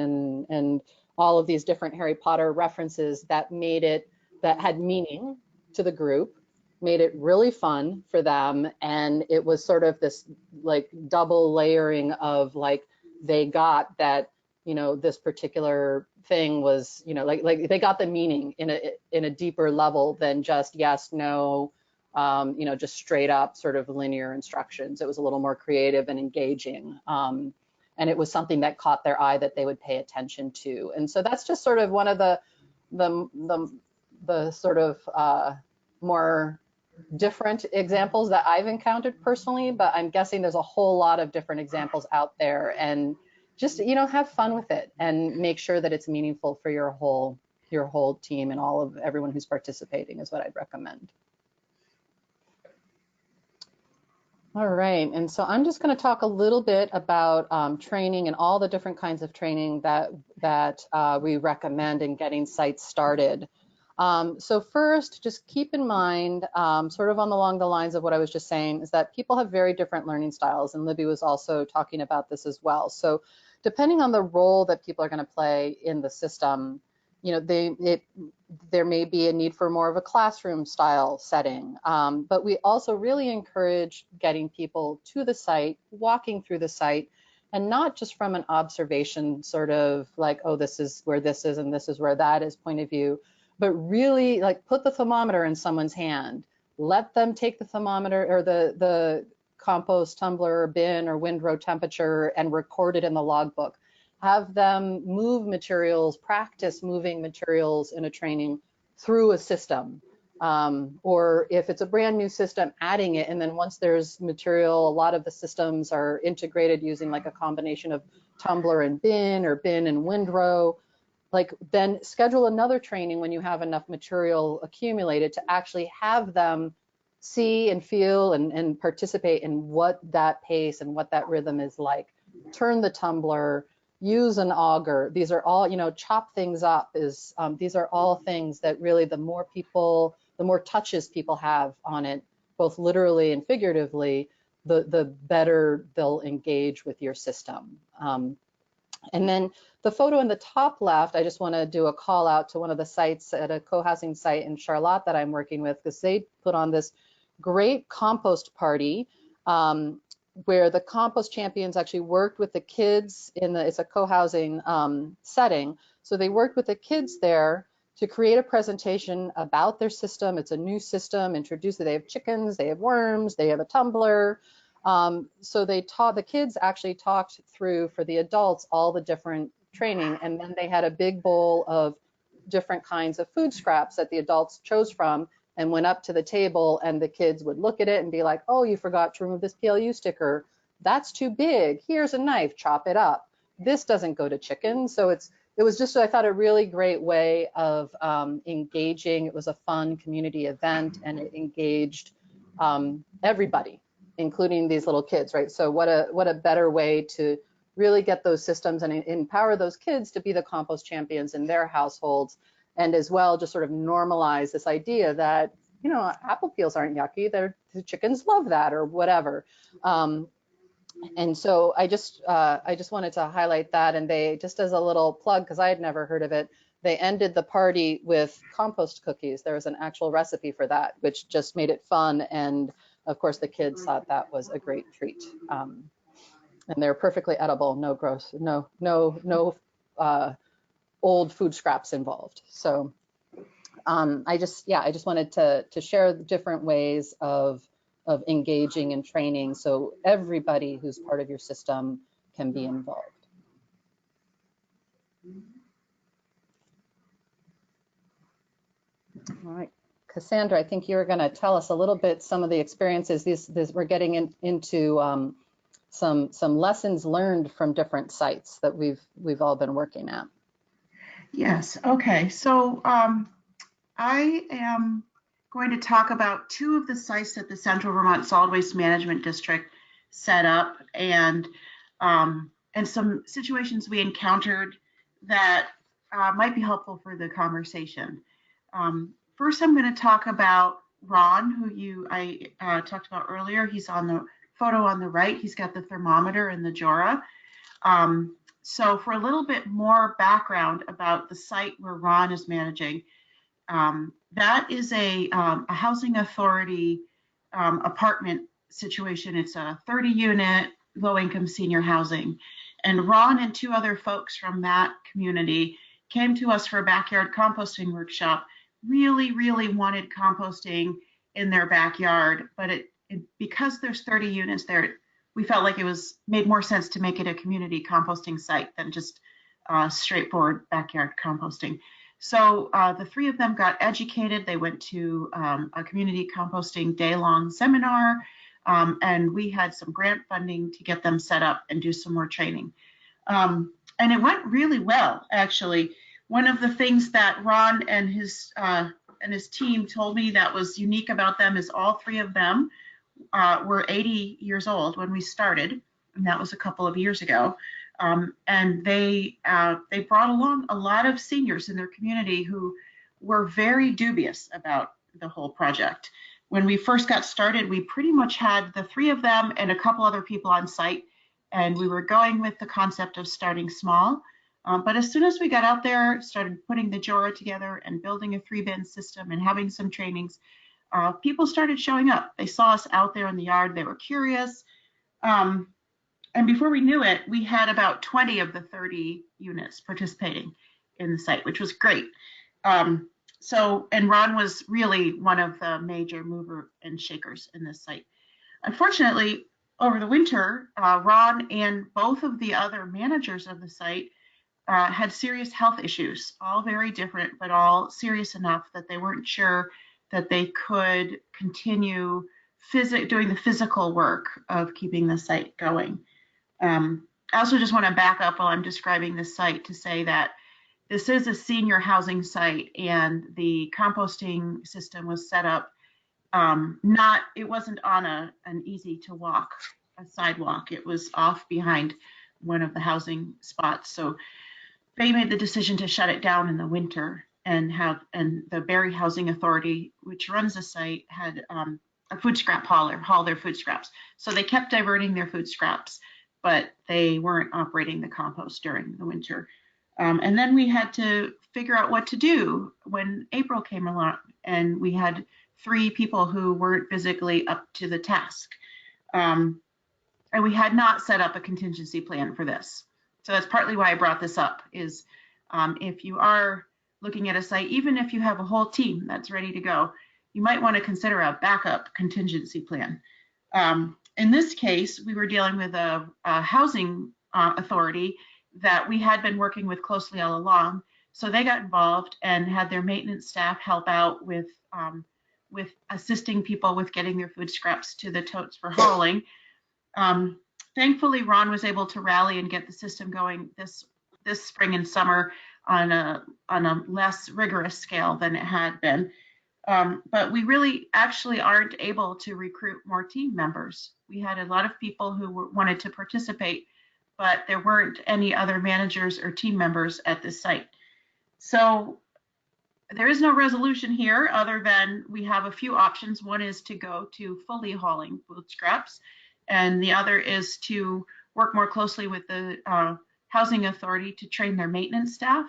and all of these different Harry Potter references that had meaning to the group, made it really fun for them. And it was sort of this like double layering of like, they got that, this particular thing was, like they got the meaning in a deeper level than just yes, no, just straight up sort of linear instructions. It was a little more creative and engaging. And it was something that caught their eye that they would pay attention to. And so that's just sort of one of the sort of more different examples that I've encountered personally, but I'm guessing there's a whole lot of different examples out there. And just, have fun with it and make sure that it's meaningful for your whole team and everyone who's participating is what I'd recommend. All right, and so I'm just going to talk a little bit about training and all the different kinds of training that we recommend in getting sites started. So first, just keep in mind, sort of along the lines of what I was just saying, is that people have very different learning styles, and Libby was also talking about this as well. So depending on the role that people are going to play in the system, there may be a need for more of a classroom style setting, but we also really encourage getting people to the site, walking through the site, and not just from an observation sort of like, oh, this is where this is and this is where that is point of view, but really like put the thermometer in someone's hand, let them take the thermometer or the compost tumbler or bin or windrow temperature and record it in the logbook. Have them move materials, practice moving materials in a training through a system. Or if it's a brand new system, adding it. And then once there's material, a lot of the systems are integrated using like a combination of tumbler and bin or bin and windrow. Like then schedule another training when you have enough material accumulated to actually have them see and feel and participate in what that pace and what that rhythm is like. Turn the tumbler, use an auger. These are all, chop things up is, these are all things that really the more touches people have on it, both literally and figuratively, the better they'll engage with your system. And then the photo in the top left, I just want to do a call out to one of the sites at a co-housing site in Charlotte that I'm working with, because they put on this great compost party where the compost champions actually worked with the kids it's a co-housing setting. So they worked with the kids there to create a presentation about their system. It's a new system, introduce it. They have chickens, they have worms, they have a tumbler. So the kids actually talked through for the adults all the different training, and then they had a big bowl of different kinds of food scraps that the adults chose from and went up to the table, and the kids would look at it and be like, oh, you forgot to remove this PLU sticker. That's too big. Here's a knife, chop it up. This doesn't go to chicken. So it was just, I thought, a really great way of engaging. It was a fun community event, and it engaged everybody, including these little kids, right? So what a better way to really get those systems and empower those kids to be the compost champions in their households, and as well just sort of normalize this idea that, apple peels aren't yucky, the chickens love that or whatever. And so I just wanted to highlight that, and they, just as a little plug, because I had never heard of it, they ended the party with compost cookies. There was an actual recipe for that, which just made it fun, and of course the kids thought that was a great treat. And they're perfectly edible, no gross, no old food scraps involved. So I just wanted to share the different ways of of engaging and training so everybody who's part of your system can be involved. All right, Cassandra, I think you're going to tell us a little bit some of the experiences. We're getting into some lessons learned from different sites that we've all been working at. Yes. Okay. So I am going to talk about two of the sites that the Central Vermont Solid Waste Management District set up, and some situations we encountered that might be helpful for the conversation. First, I'm going to talk about Ron, who I talked about earlier. He's on the photo on the right. He's got the thermometer and the Jora. So for a little bit more background about the site where Ron is managing, that is a housing authority apartment situation. It's a 30-unit low-income senior housing. And Ron and two other folks from that community came to us for a backyard composting workshop, really, really wanted composting in their backyard. But because there's 30 units there, we felt like it made more sense to make it a community composting site than just straightforward backyard composting. So the three of them got educated. They went to a community composting day-long seminar, and we had some grant funding to get them set up and do some more training. And it went really well, actually. One of the things that Ron and his team told me that was unique about them is all three of them were 80 years old when we started, and that was a couple of years ago. And they brought along a lot of seniors in their community who were very dubious about the whole project. When we first got started, we pretty much had the three of them and a couple other people on site, and we were going with the concept of starting small. But as soon as we got out there, started putting the Jora together and building a 3-bin system and having some trainings, people started showing up. They saw us out there in the yard. They were curious. And before we knew it, we had about 20 of the 30 units participating in the site, which was great. And Ron was really one of the major mover and shakers in this site. Unfortunately, over the winter, Ron and both of the other managers of the site had serious health issues, all very different, but all serious enough that they weren't sure that they could continue doing the physical work of keeping the site going. I also just want to back up while I'm describing this site to say that this is a senior housing site, and the composting system was set up it wasn't on an easy to walk a sidewalk. It was off behind one of the housing spots. So they made the decision to shut it down in the winter, and the Barre Housing Authority, which runs the site, had a food scrap hauler haul their food scraps. So they kept diverting their food scraps, but they weren't operating the compost during the winter. And then we had to figure out what to do when April came along, and we had 3 people who weren't physically up to the task. And we had not set up a contingency plan for this. So that's partly why I brought this up, is if you are looking at a site, even if you have a whole team that's ready to go, you might want to consider a backup contingency plan. In this case, we were dealing with a housing authority that we had been working with closely all along. So they got involved and had their maintenance staff help out with assisting people with getting their food scraps to the totes for hauling. Thankfully, Ron was able to rally and get the system going this spring and summer on a less rigorous scale than it had been. But we really actually aren't able to recruit more team members. We had a lot of people who wanted to participate, but there weren't any other managers or team members at this site. So there is no resolution here other than we have a few options. One is to go to fully hauling food scraps, and the other is to work more closely with the housing authority to train their maintenance staff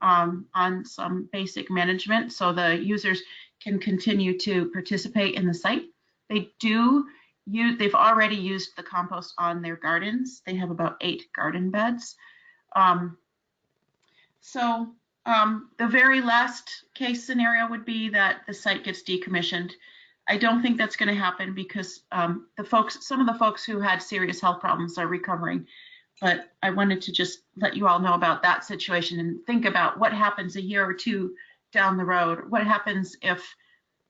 on some basic management so the users can continue to participate in the site. They've already used the compost on their gardens. They have about 8 garden beds. The very last case scenario would be that the site gets decommissioned. I don't think that's going to happen because some of the folks who had serious health problems are recovering. But I wanted to just let you all know about that situation and think about what happens a year or two down the road. What happens if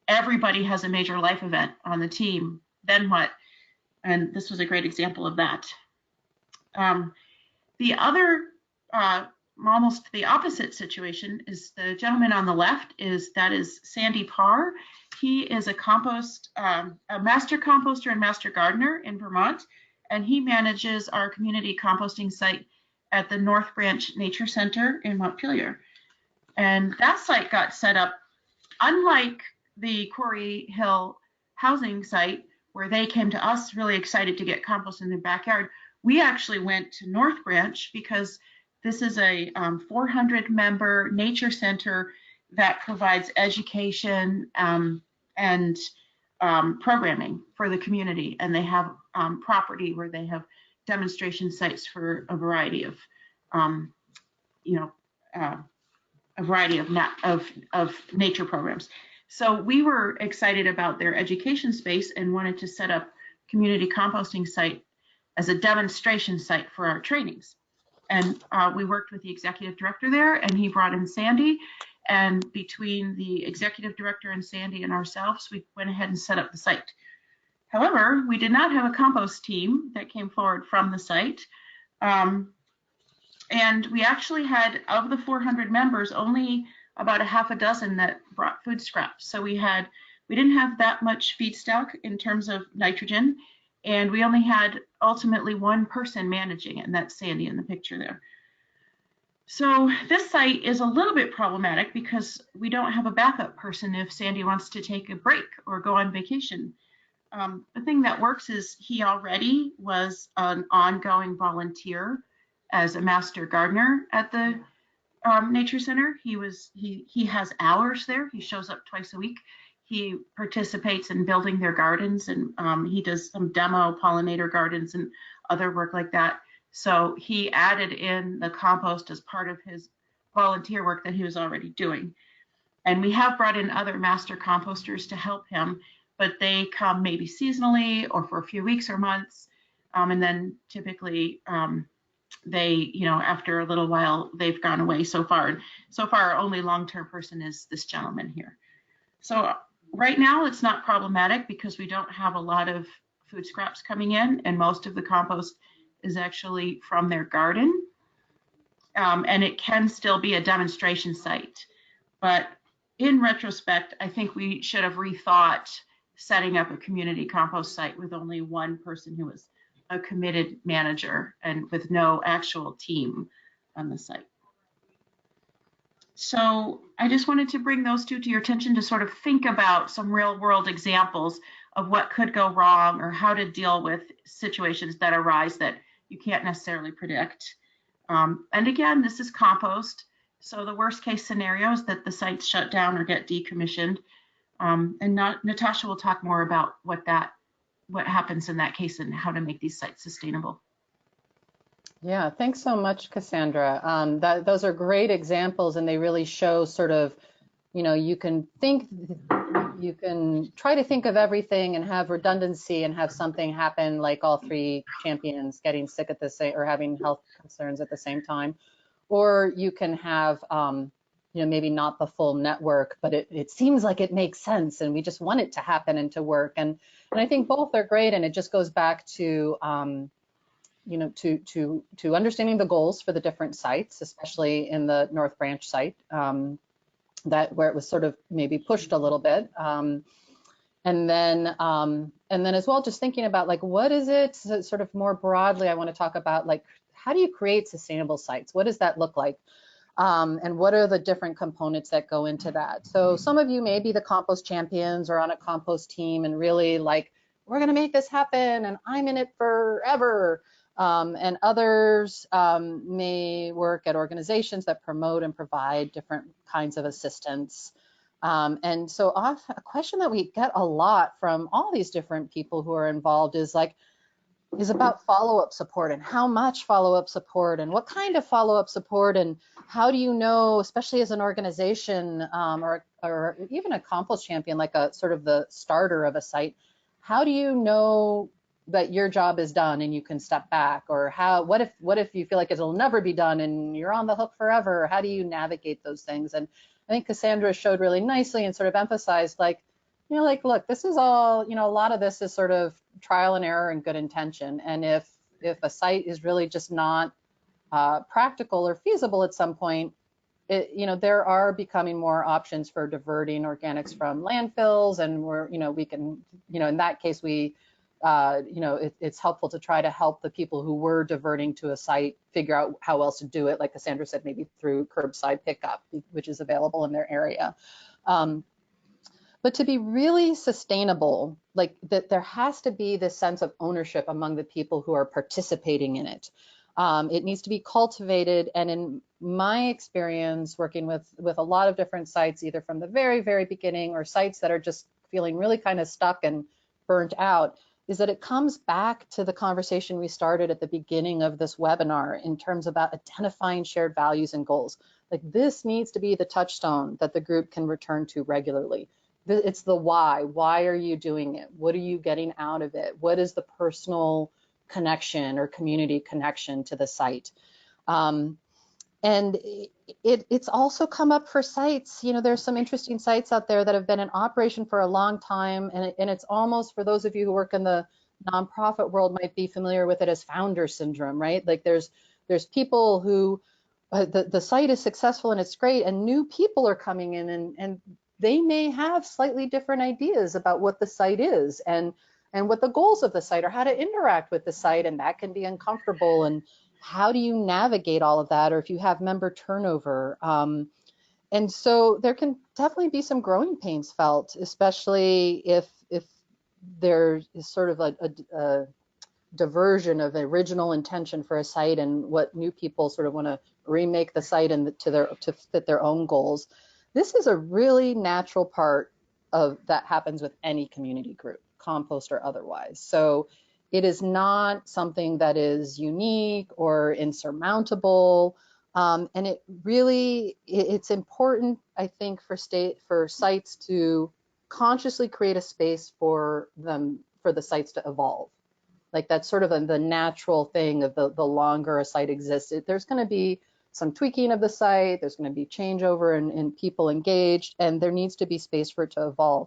everybody has a major life event on the team? Then what? And this was a great example of that. The other, almost the opposite situation is the gentleman on the left that is Sandy Parr. He is a master composter and master gardener in Vermont, and he manages our community composting site at the North Branch Nature Center in Montpelier. And that site got set up, unlike the Quarry Hill housing site, where they came to us really excited to get compost in their backyard. We actually went to North Branch because this is a 400-member nature center that provides education and programming for the community, and they have property where they have demonstration sites for a variety of, of nature programs. So we were excited about their education space and wanted to set up community composting site as a demonstration site for our trainings. And we worked with the executive director there, and he brought in Sandy. And between the executive director and Sandy and ourselves, we went ahead and set up the site. However, we did not have a compost team that came forward from the site. And we actually had, of the 400 members, only about a half a dozen that brought food scraps. So we didn't have that much feedstock in terms of nitrogen, and we only had ultimately one person managing it, and that's Sandy in the picture there. So this site is a little bit problematic because we don't have a backup person if Sandy wants to take a break or go on vacation. The thing that works is he already was an ongoing volunteer as a master gardener at the Nature Center. He has hours there. He shows up twice a week. He participates in building their gardens, and he does some demo pollinator gardens and other work like that. So he added in the compost as part of his volunteer work that he was already doing. And we have brought in other master composters to help him, but they come maybe seasonally or for a few weeks or months. And then typically they, after a little while, they've gone away so far. And so far, our only long-term person is this gentleman here. So right now, it's not problematic because we don't have a lot of food scraps coming in, and most of the compost is actually from their garden. And it can still be a demonstration site. But in retrospect, I think we should have rethought setting up a community compost site with only one person who was a committed manager and with no actual team on the site. So I just wanted to bring those two to your attention to sort of think about some real world examples of what could go wrong or how to deal with situations that arise that you can't necessarily predict. And again, this is compost. So the worst case scenario is that the sites shut down or get decommissioned. And Natasha will talk more about what happens in that case and how to make these sites sustainable. Yeah, thanks so much, Cassandra. Those are great examples, and they really show sort of, you can try to think of everything and have redundancy and have something happen like all three champions getting sick at the same or having health concerns at the same time, or you can have maybe not the full network, but it seems like it makes sense and we just want it to happen and to work. And I think both are great, and it just goes back to to understanding the goals for the different sites, especially in the North Branch site, where it was sort of maybe pushed a little bit. And then as well, just thinking about like, what is it sort of more broadly, I want to talk about like, how do you create sustainable sites? What does that look like? And what are the different components that go into that? So some of you may be the compost champions or on a compost team and really like, we're going to make this happen and I'm in it forever. And others may work at organizations that promote and provide different kinds of assistance. And so a question that we get a lot from all these different people who are involved is like, is about follow-up support and how much follow-up support and what kind of follow-up support, and how do you know, especially as an organization, or even a compost champion, like a sort of the starter of a site, how do you know that your job is done and you can step back? Or what if you feel like it'll never be done and you're on the hook forever? How do you navigate those things? And I think Cassandra showed really nicely and sort of emphasized, like, like, look, this is all, a lot of this is sort of trial and error and good intention. And if a site is really just not practical or feasible at some point, there are becoming more options for diverting organics from landfills, and we can, in that case, it's helpful to try to help the people who were diverting to a site figure out how else to do it. Like Cassandra said, maybe through curbside pickup, which is available in their area. But to be really sustainable, like that, there has to be this sense of ownership among the people who are participating in it. It needs to be cultivated. And in my experience, working with a lot of different sites, either from the very, very beginning or sites that are just feeling really kind of stuck and burnt out, is that it comes back to the conversation we started at the beginning of this webinar in terms about identifying shared values and goals. Like, this needs to be the touchstone that the group can return to regularly. It's the why. Why are you doing it? What are you getting out of it? What is the personal connection or community connection to the site? And it's also come up for sites. There's some interesting sites out there that have been in operation for a long time, and it's almost, for those of you who work in the nonprofit world, might be familiar with it as founder syndrome, right? Like there's people who the site is successful and it's great, and new people are coming in, and they may have slightly different ideas about what the site is and what the goals of the site, or how to interact with the site, and that can be uncomfortable. And how do you navigate all of that? Or if you have member turnover, and so there can definitely be some growing pains felt, especially if there is sort of a diversion of original intention for a site and what new people sort of want to remake the site and to fit their own goals. This is a really natural part of that happens with any community group, compost or otherwise. So it is not something that is unique or insurmountable. And it's important, I think, for sites to consciously create a space for the sites to evolve. Like, that's sort of the natural thing of the longer a site exists. There's going to be some tweaking of the site, there's going to be changeover and people engaged, and there needs to be space for it to evolve.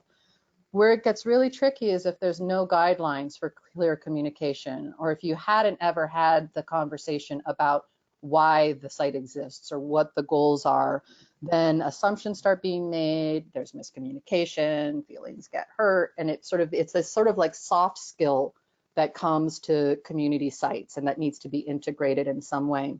Where it gets really tricky is if there's no guidelines for clear communication, or if you hadn't ever had the conversation about why the site exists or what the goals are, then assumptions start being made, there's miscommunication, feelings get hurt, and it's this sort of like soft skill that comes to community sites and that needs to be integrated in some way.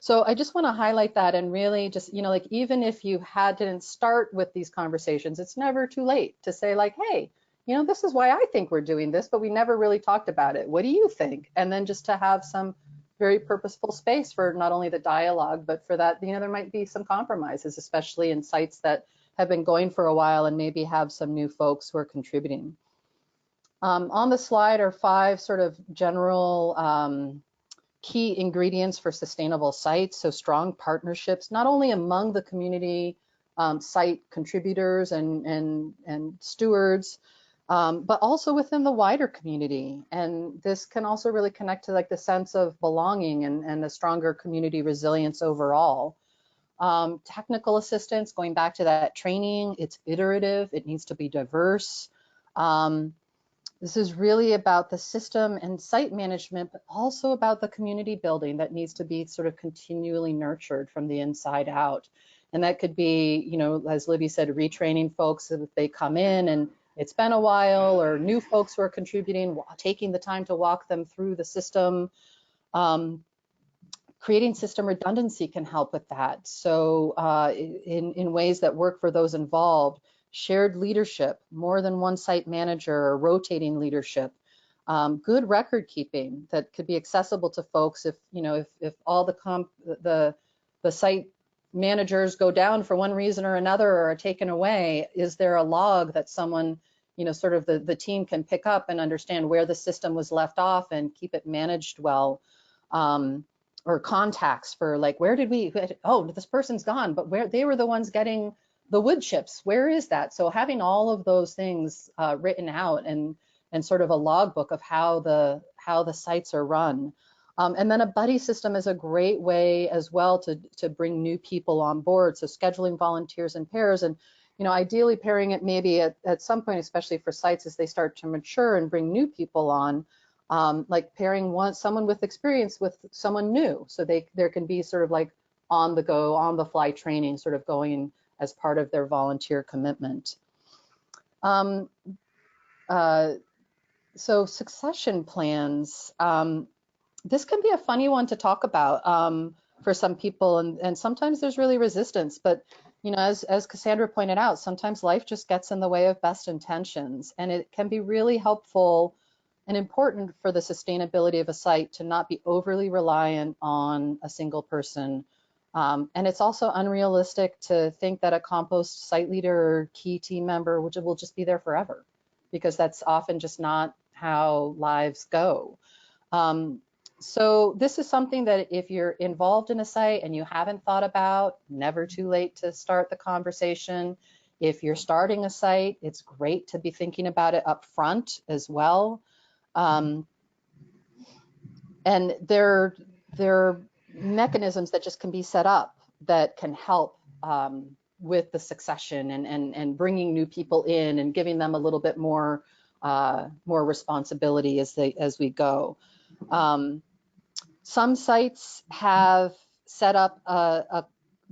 So I just want to highlight that, and really just, like, even if you didn't start with these conversations, it's never too late to say, like, hey, this is why I think we're doing this, but we never really talked about it. What do you think? And then just to have some very purposeful space for not only the dialogue, but for that, there might be some compromises, especially in sites that have been going for a while and maybe have some new folks who are contributing. On the slide are 5 sort of general key ingredients for sustainable sites. So strong partnerships, not only among the community site contributors and stewards, but also within the wider community. And this can also really connect to, like, the sense of belonging and the stronger community resilience overall. Technical assistance, going back to that training, it's iterative, it needs to be diverse. This is really about the system and site management, but also about the community building that needs to be sort of continually nurtured from the inside out. And that could be, as Libby said, retraining folks if they come in and it's been a while, or new folks who are contributing, taking the time to walk them through the system. Creating system redundancy can help with that. So in ways that work for those involved. Shared leadership, more than one site manager, or rotating leadership, good record keeping that could be accessible to folks if all the site managers go down for one reason or another, or are taken away. Is there a log that someone sort of the team can pick up and understand where the system was left off and keep it managed well. Or contacts for like, where did we, oh, this person's gone, but where they were the ones getting the wood chips, where is that? So having all of those things written out and sort of a logbook of how the sites are run. And then a buddy system is a great way as well to bring new people on board. So scheduling volunteers in pairs, and ideally pairing it maybe at some point, especially for sites as they start to mature and bring new people on. Like pairing someone with experience with someone new, so there can be sort of like on the go, on the fly training, sort of going as part of their volunteer commitment. So succession plans. This can be a funny one to talk about for some people, and sometimes there's really resistance. But as Cassandra pointed out, sometimes life just gets in the way of best intentions, and it can be really helpful and important for the sustainability of a site to not be overly reliant on a single person. And it's also unrealistic to think that a compost site leader or key team member will just be there forever, because that's often just not how lives go. So this is something that if you're involved in a site and you haven't thought about, never too late to start the conversation. If you're starting a site, it's great to be thinking about it up front as well. And there are mechanisms that just can be set up that can help with the succession and bringing new people in and giving them a little bit more responsibility as we go. Some sites have set up a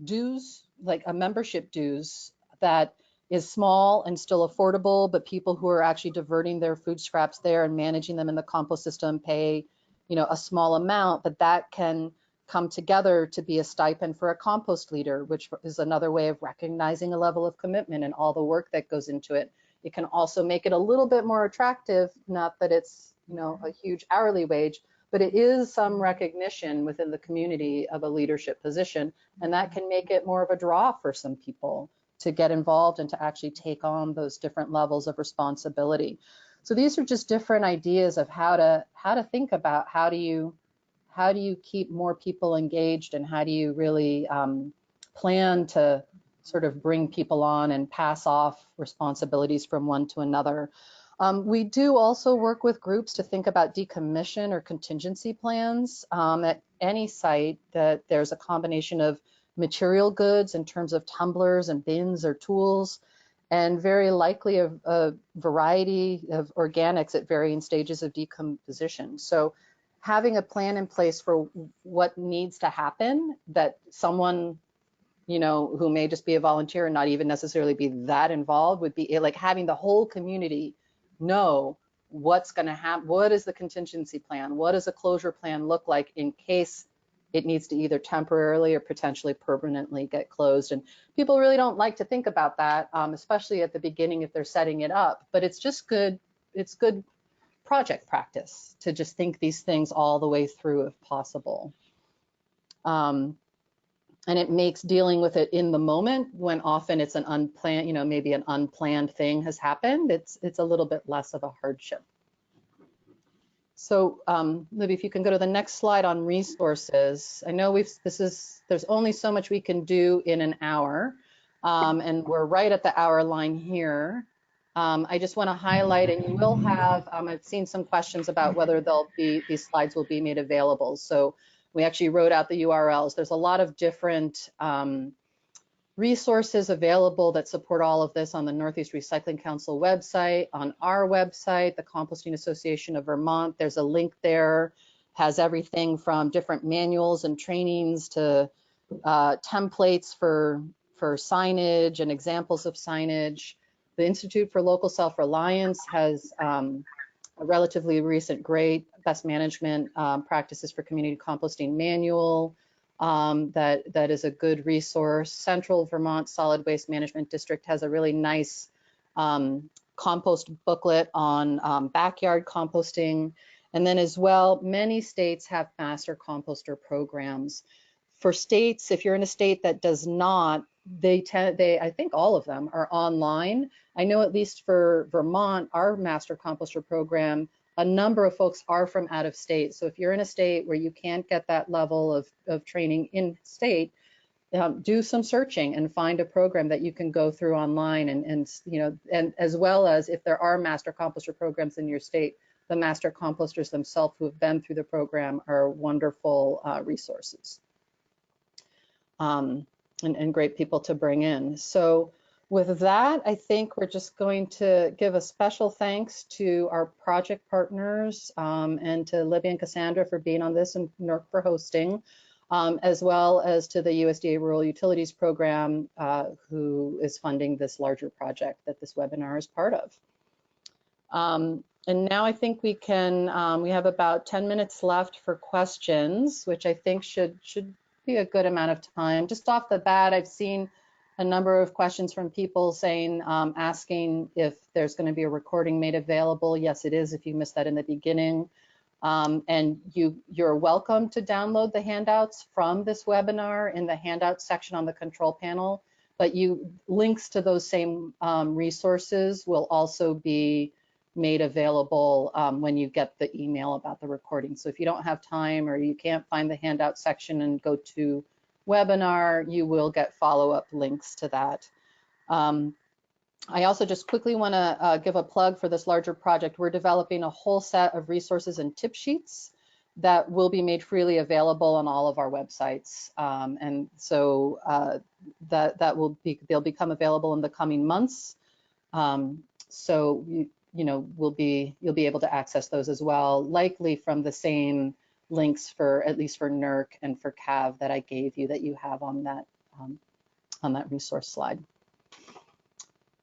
dues, like a membership dues that is small and still affordable, but people who are actually diverting their food scraps there and managing them in the compost system pay, a small amount, but that can come together to be a stipend for a compost leader, which is another way of recognizing a level of commitment and all the work that goes into it. It can also make it a little bit more attractive, not that it's, a huge hourly wage, but it is some recognition within the community of a leadership position, and that can make it more of a draw for some people to get involved and to actually take on those different levels of responsibility. So these are just different ideas of how to think about how do you keep more people engaged, and how do you really plan to sort of bring people on and pass off responsibilities from one to another. We do also work with groups to think about decommission or contingency plans. At any site that there's a combination of material goods in terms of tumblers and bins or tools, and very likely a variety of organics at varying stages of decomposition. So having a plan in place for what needs to happen, that someone, who may just be a volunteer and not even necessarily be that involved, would be like having the whole community know what's going to happen. What is the contingency plan? What does a closure plan look like in case it needs to either temporarily or potentially permanently get closed? And people really don't like to think about that, especially at the beginning if they're setting it up. But it's just good. It's good project practice to just think these things all the way through if possible. And it makes dealing with it in the moment, when often it's an unplanned, maybe an unplanned thing has happened, it's a little bit less of a hardship. So Libby, if you can go to the next slide on resources. I know there's only so much we can do in an hour, and we're right at the hour line here. I just want to highlight, and you will have, I've seen some questions about whether these slides will be made available. So we actually wrote out the URLs. There's a lot of different resources available that support all of this on the Northeast Recycling Council website, on our website, the Composting Association of Vermont. There's a link there, has everything from different manuals and trainings to templates for signage and examples of signage. The Institute for Local Self-Reliance has a relatively recent great best management practices for community composting manual that is a good resource. Central Vermont Solid Waste Management District has a really nice compost booklet on backyard composting. And then as well, many states have master composter programs. For states, if you're in a state that does not, I think all of them are online. I know at least for Vermont, our Master Composter program, a number of folks are from out of state. So if you're in a state where you can't get that level of training in state, do some searching and find a program that you can go through online, and as well as if there are Master Composter programs in your state, the Master Composters themselves who have been through the program are wonderful resources. And great people to bring in. So with that, I think we're just going to give a special thanks to our project partners and to Libby and Cassandra for being on this and NERC for hosting, as well as to the USDA Rural Utilities Program, who is funding this larger project that this webinar is part of. And now I think we can, we have about 10 minutes left for questions, which I think should be a good amount of time. Just off the bat, I've seen a number of questions from people saying, asking if there's going to be a recording made available. Yes, it is, if you missed that in the beginning. And you're welcome to download the handouts from this webinar in the handouts section on the control panel, but links to those same resources will also be made available when you get the email about the recording. So if you don't have time or you can't find the handout section and go to webinar, you will get follow-up links to that. I also just quickly want to give a plug for this larger project. We're developing a whole set of resources and tip sheets that will be made freely available on all of our websites. And so they'll become available in the coming months. So you'll be able to access those as well, likely from the same links for at least for NERC and for CAV that I gave you that you have on that resource slide.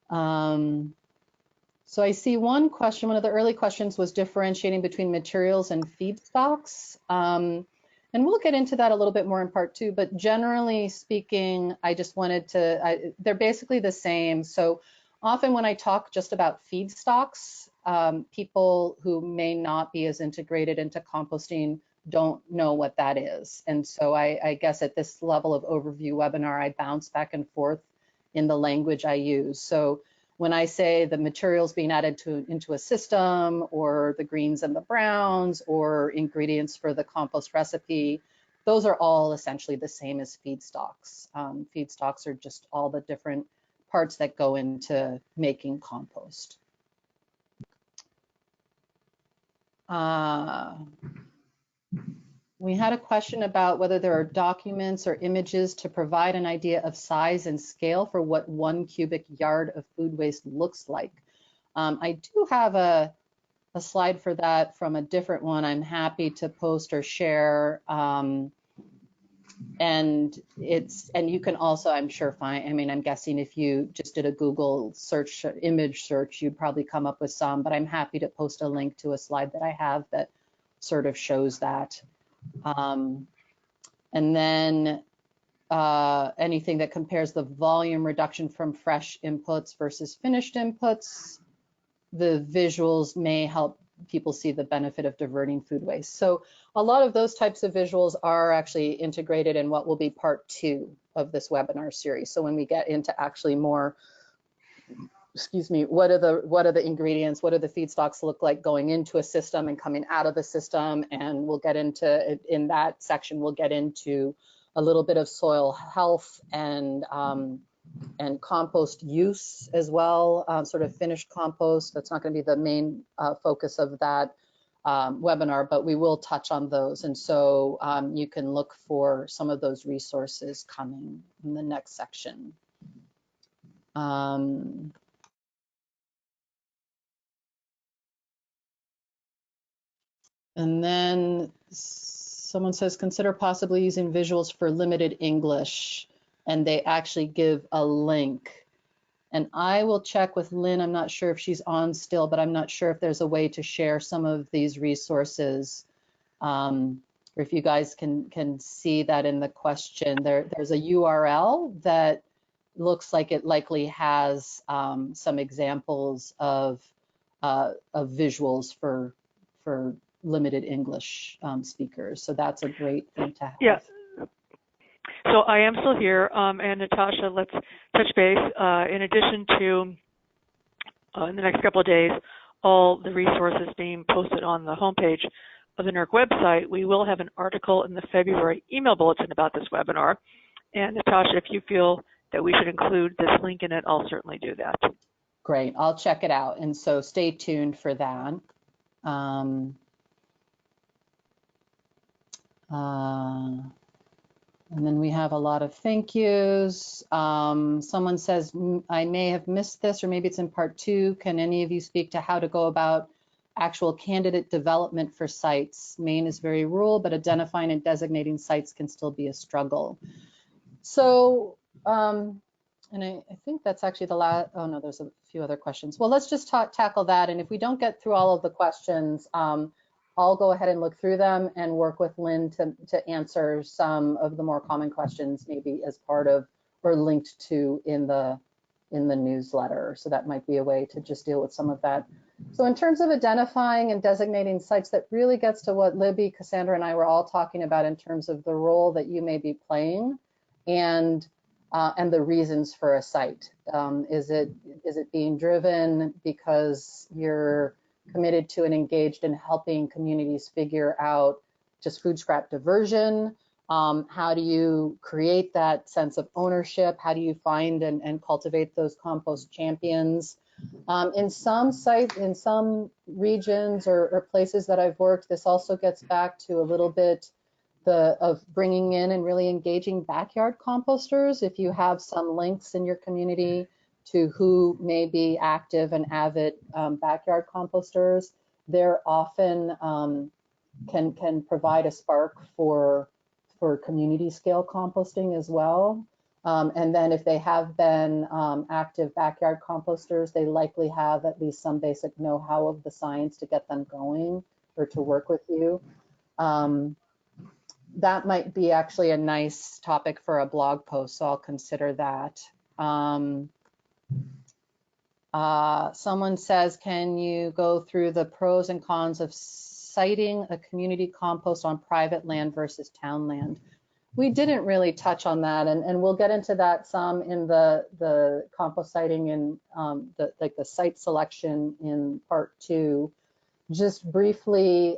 So I see one question, one of the early questions was differentiating between materials and feedstocks. And we'll get into that a little bit more in part two, but generally speaking, I just wanted to, they're basically the same. So often when I talk just about feedstocks, people who may not be as integrated into composting don't know what that is. And so I guess at this level of overview webinar, I bounce back and forth in the language I use. So when I say the materials being added into a system, or the greens and the browns, or ingredients for the compost recipe, those are all essentially the same as feedstocks. Feedstocks are just all the different parts that go into making compost. We had a question about whether there are documents or images to provide an idea of size and scale for what 1 cubic yard of food waste looks like. I do have a slide for that from a different one I'm happy to post or share. And you can also, I'm sure, find, I mean, I'm guessing if you just did a Google search, image search, you'd probably come up with some, but I'm happy to post a link to a slide that I have that sort of shows that. And then anything that compares the volume reduction from fresh inputs versus finished inputs. The visuals may help people see the benefit of diverting food waste. So a lot of those types of visuals are actually integrated in what will be part 2 of this webinar series. So when we get into actually more, excuse me, what are the ingredients, what do the feedstocks look like going into a system and coming out of the system, and we'll get into, in that section, we'll get into a little bit of soil health and compost use as well, sort of finished compost. That's not going to be the main focus of that webinar, but we will touch on those. And so you can look for some of those resources coming in the next section. And then someone says, consider possibly using visuals for limited English, and they actually give a link. And I will check with Lynn. I'm not sure if she's on still, but I'm not sure if there's a way to share some of these resources. Or if you guys can see that in the question, there's a URL that looks like it likely has some examples of visuals for limited English speakers. So that's a great thing to have. Yeah. So I am still here, and Natasha, let's touch base. In addition to, in the next couple of days, all the resources being posted on the homepage of the NERC website, we will have an article in the February email bulletin about this webinar. And Natasha, if you feel that we should include this link in it, I'll certainly do that. Great, I'll check it out. And so stay tuned for that. And then we have a lot of thank yous. Someone says, I may have missed this, or maybe it's in part 2. Can any of you speak to how to go about actual candidate development for sites? Maine is very rural, but identifying and designating sites can still be a struggle. So, and I think that's actually the last, oh no, there's a few other questions. Well, let's just tackle that. And if we don't get through all of the questions, I'll go ahead and look through them and work with Lynn to answer some of the more common questions, maybe as part of or linked to in the newsletter. So that might be a way to just deal with some of that. So in terms of identifying and designating sites, that really gets to what Libby, Cassandra, and I were all talking about in terms of the role that you may be playing and the reasons for a site. Is it being driven because you're committed to and engaged in helping communities figure out just food scrap diversion? How do you create that sense of ownership? How do you find and cultivate those compost champions? In some sites, in some regions or places that I've worked, this also gets back to a little bit of bringing in and really engaging backyard composters. If you have some links in your community to who may be active and avid backyard composters, they're often can provide a spark for community scale composting as well. And then if they have been active backyard composters, they likely have at least some basic know-how of the science to get them going or to work with you. That might be actually a nice topic for a blog post, so I'll consider that. Someone says, can you go through the pros and cons of siting a community compost on private land versus town land? We didn't really touch on that, and we'll get into that some in the compost siting and the site selection in part 2. Just briefly,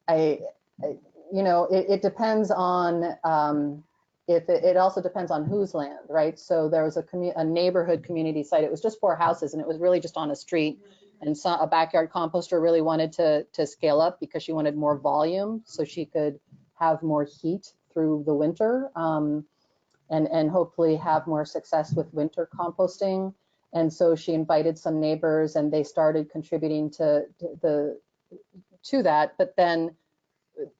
it depends on it also depends on whose land, right? So there was a neighborhood community site. It was just 4 houses, and it was really just on a street. And so a backyard composter really wanted to scale up because she wanted more volume, so she could have more heat through the winter, and hopefully have more success with winter composting. And so she invited some neighbors, and they started contributing to that. But then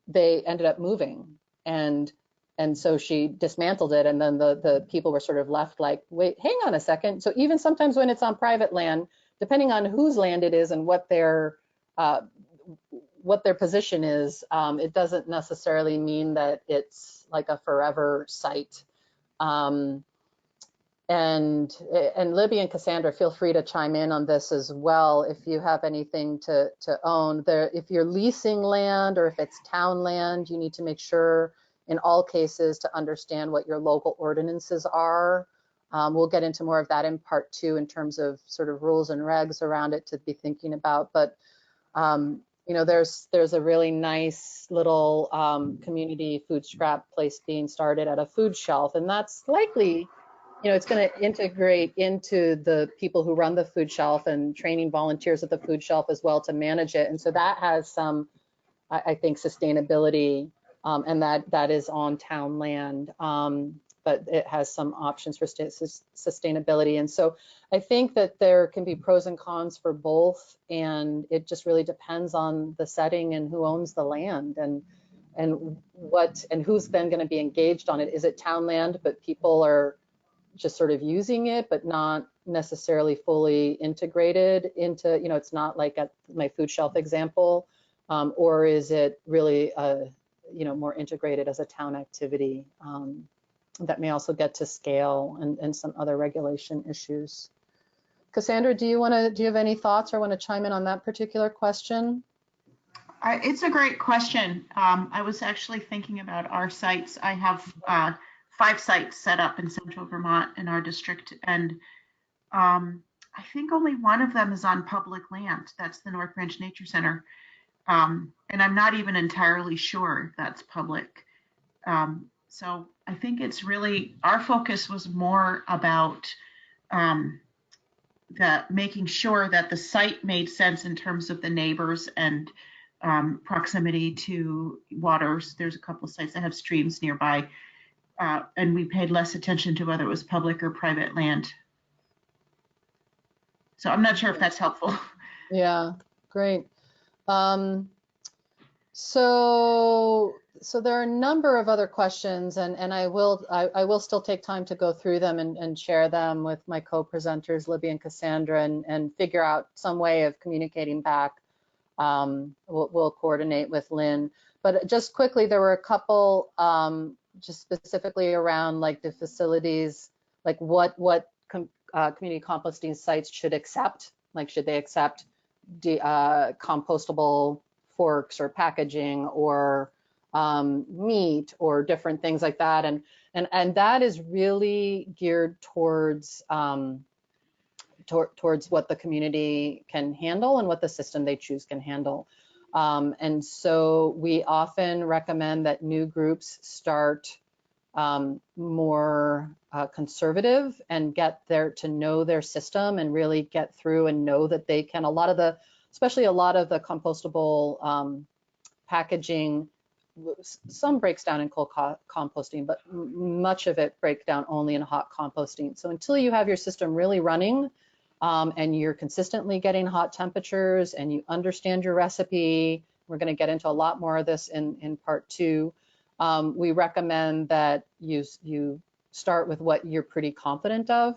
they ended up moving, and so she dismantled it, and then the people were sort of left like, wait, hang on a second. So even sometimes when it's on private land, depending on whose land it is and what their position is, it doesn't necessarily mean that it's like a forever site. And Libby and Cassandra, feel free to chime in on this as well if you have anything to own. If you're leasing land or if it's town land, you need to make sure in all cases to understand what your local ordinances are. We'll get into more of that in part 2 in terms of sort of rules and regs around it to be thinking about. But there's a really nice little community food scrap place being started at a food shelf, and that's likely, it's going to integrate into the people who run the food shelf and training volunteers at the food shelf as well to manage it. And so that has some, I think, sustainability, and that is on town land, but it has some options for sustainability. And so I think that there can be pros and cons for both, and it just really depends on the setting and who owns the land and who's then going to be engaged on it. Is it town land, but people are just sort of using it, but not necessarily fully integrated into, it's not like at my food shelf example, or is it really, more integrated as a town activity? That may also get to scale and some other regulation issues. Cassandra, do you have any thoughts or want to chime in on that particular question? It's a great question. I was actually thinking about our sites. I have 5 sites set up in central Vermont in our district, and I think only one of them is on public land. That's the North Branch Nature Center. And I'm not even entirely sure that's public. So I think it's really, our focus was more about um, making sure that the site made sense in terms of the neighbors and proximity to waters. There's a couple of sites that have streams nearby, and we paid less attention to whether it was public or private land. So I'm not sure if that's helpful. Yeah, great. So there are a number of other questions, and I will still take time to go through them and share them with my co-presenters, Libby and Cassandra, and figure out some way of communicating back. We'll coordinate with Lynn. But just quickly, there were a couple just specifically around like the facilities, like what community composting sites should accept. Like, should they accept compostable forks or packaging or meat or different things like that, and that is really geared towards towards what the community can handle and what the system they choose can handle. And so we often recommend that new groups start more conservative and get there to know their system and really get through and know that they can. Especially a lot of the compostable packaging, some breaks down in cold composting, but much of it breaks down only in hot composting. So until you have your system really running and you're consistently getting hot temperatures and you understand your recipe, we're going to get into a lot more of this in part 2. We recommend that you start with what you're pretty confident of.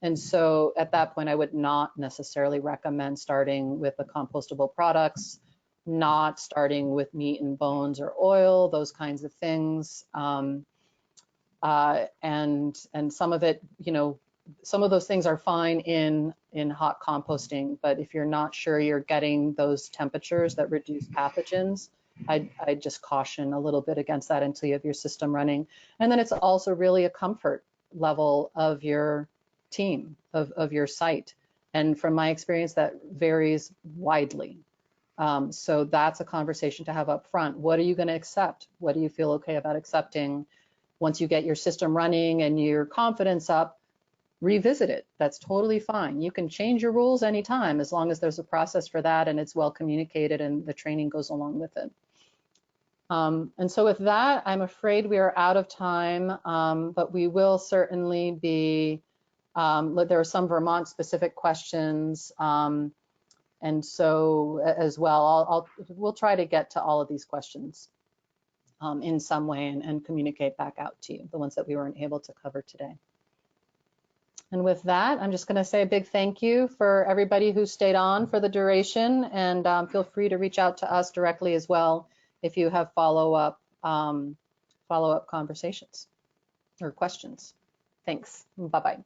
And so at that point, I would not necessarily recommend starting with the compostable products, not starting with meat and bones or oil, those kinds of things. And some of it, some of those things are fine in hot composting, but if you're not sure you're getting those temperatures that reduce pathogens, I'd just caution a little bit against that until you have your system running. And then it's also really a comfort level of your team, of your site. And from my experience, that varies widely. So that's a conversation to have up front. What are you going to accept? What do you feel okay about accepting? Once you get your system running and your confidence up, revisit it. That's totally fine. You can change your rules anytime as long as there's a process for that and it's well communicated and the training goes along with it. And so with that, I'm afraid we are out of time, but we will certainly be, there are some Vermont specific questions. And so as well, we'll try to get to all of these questions in some way and communicate back out to you, the ones that we weren't able to cover today. And with that, I'm just going to say a big thank you for everybody who stayed on for the duration, and feel free to reach out to us directly as well if you have follow-up conversations or questions. Thanks. Bye-bye.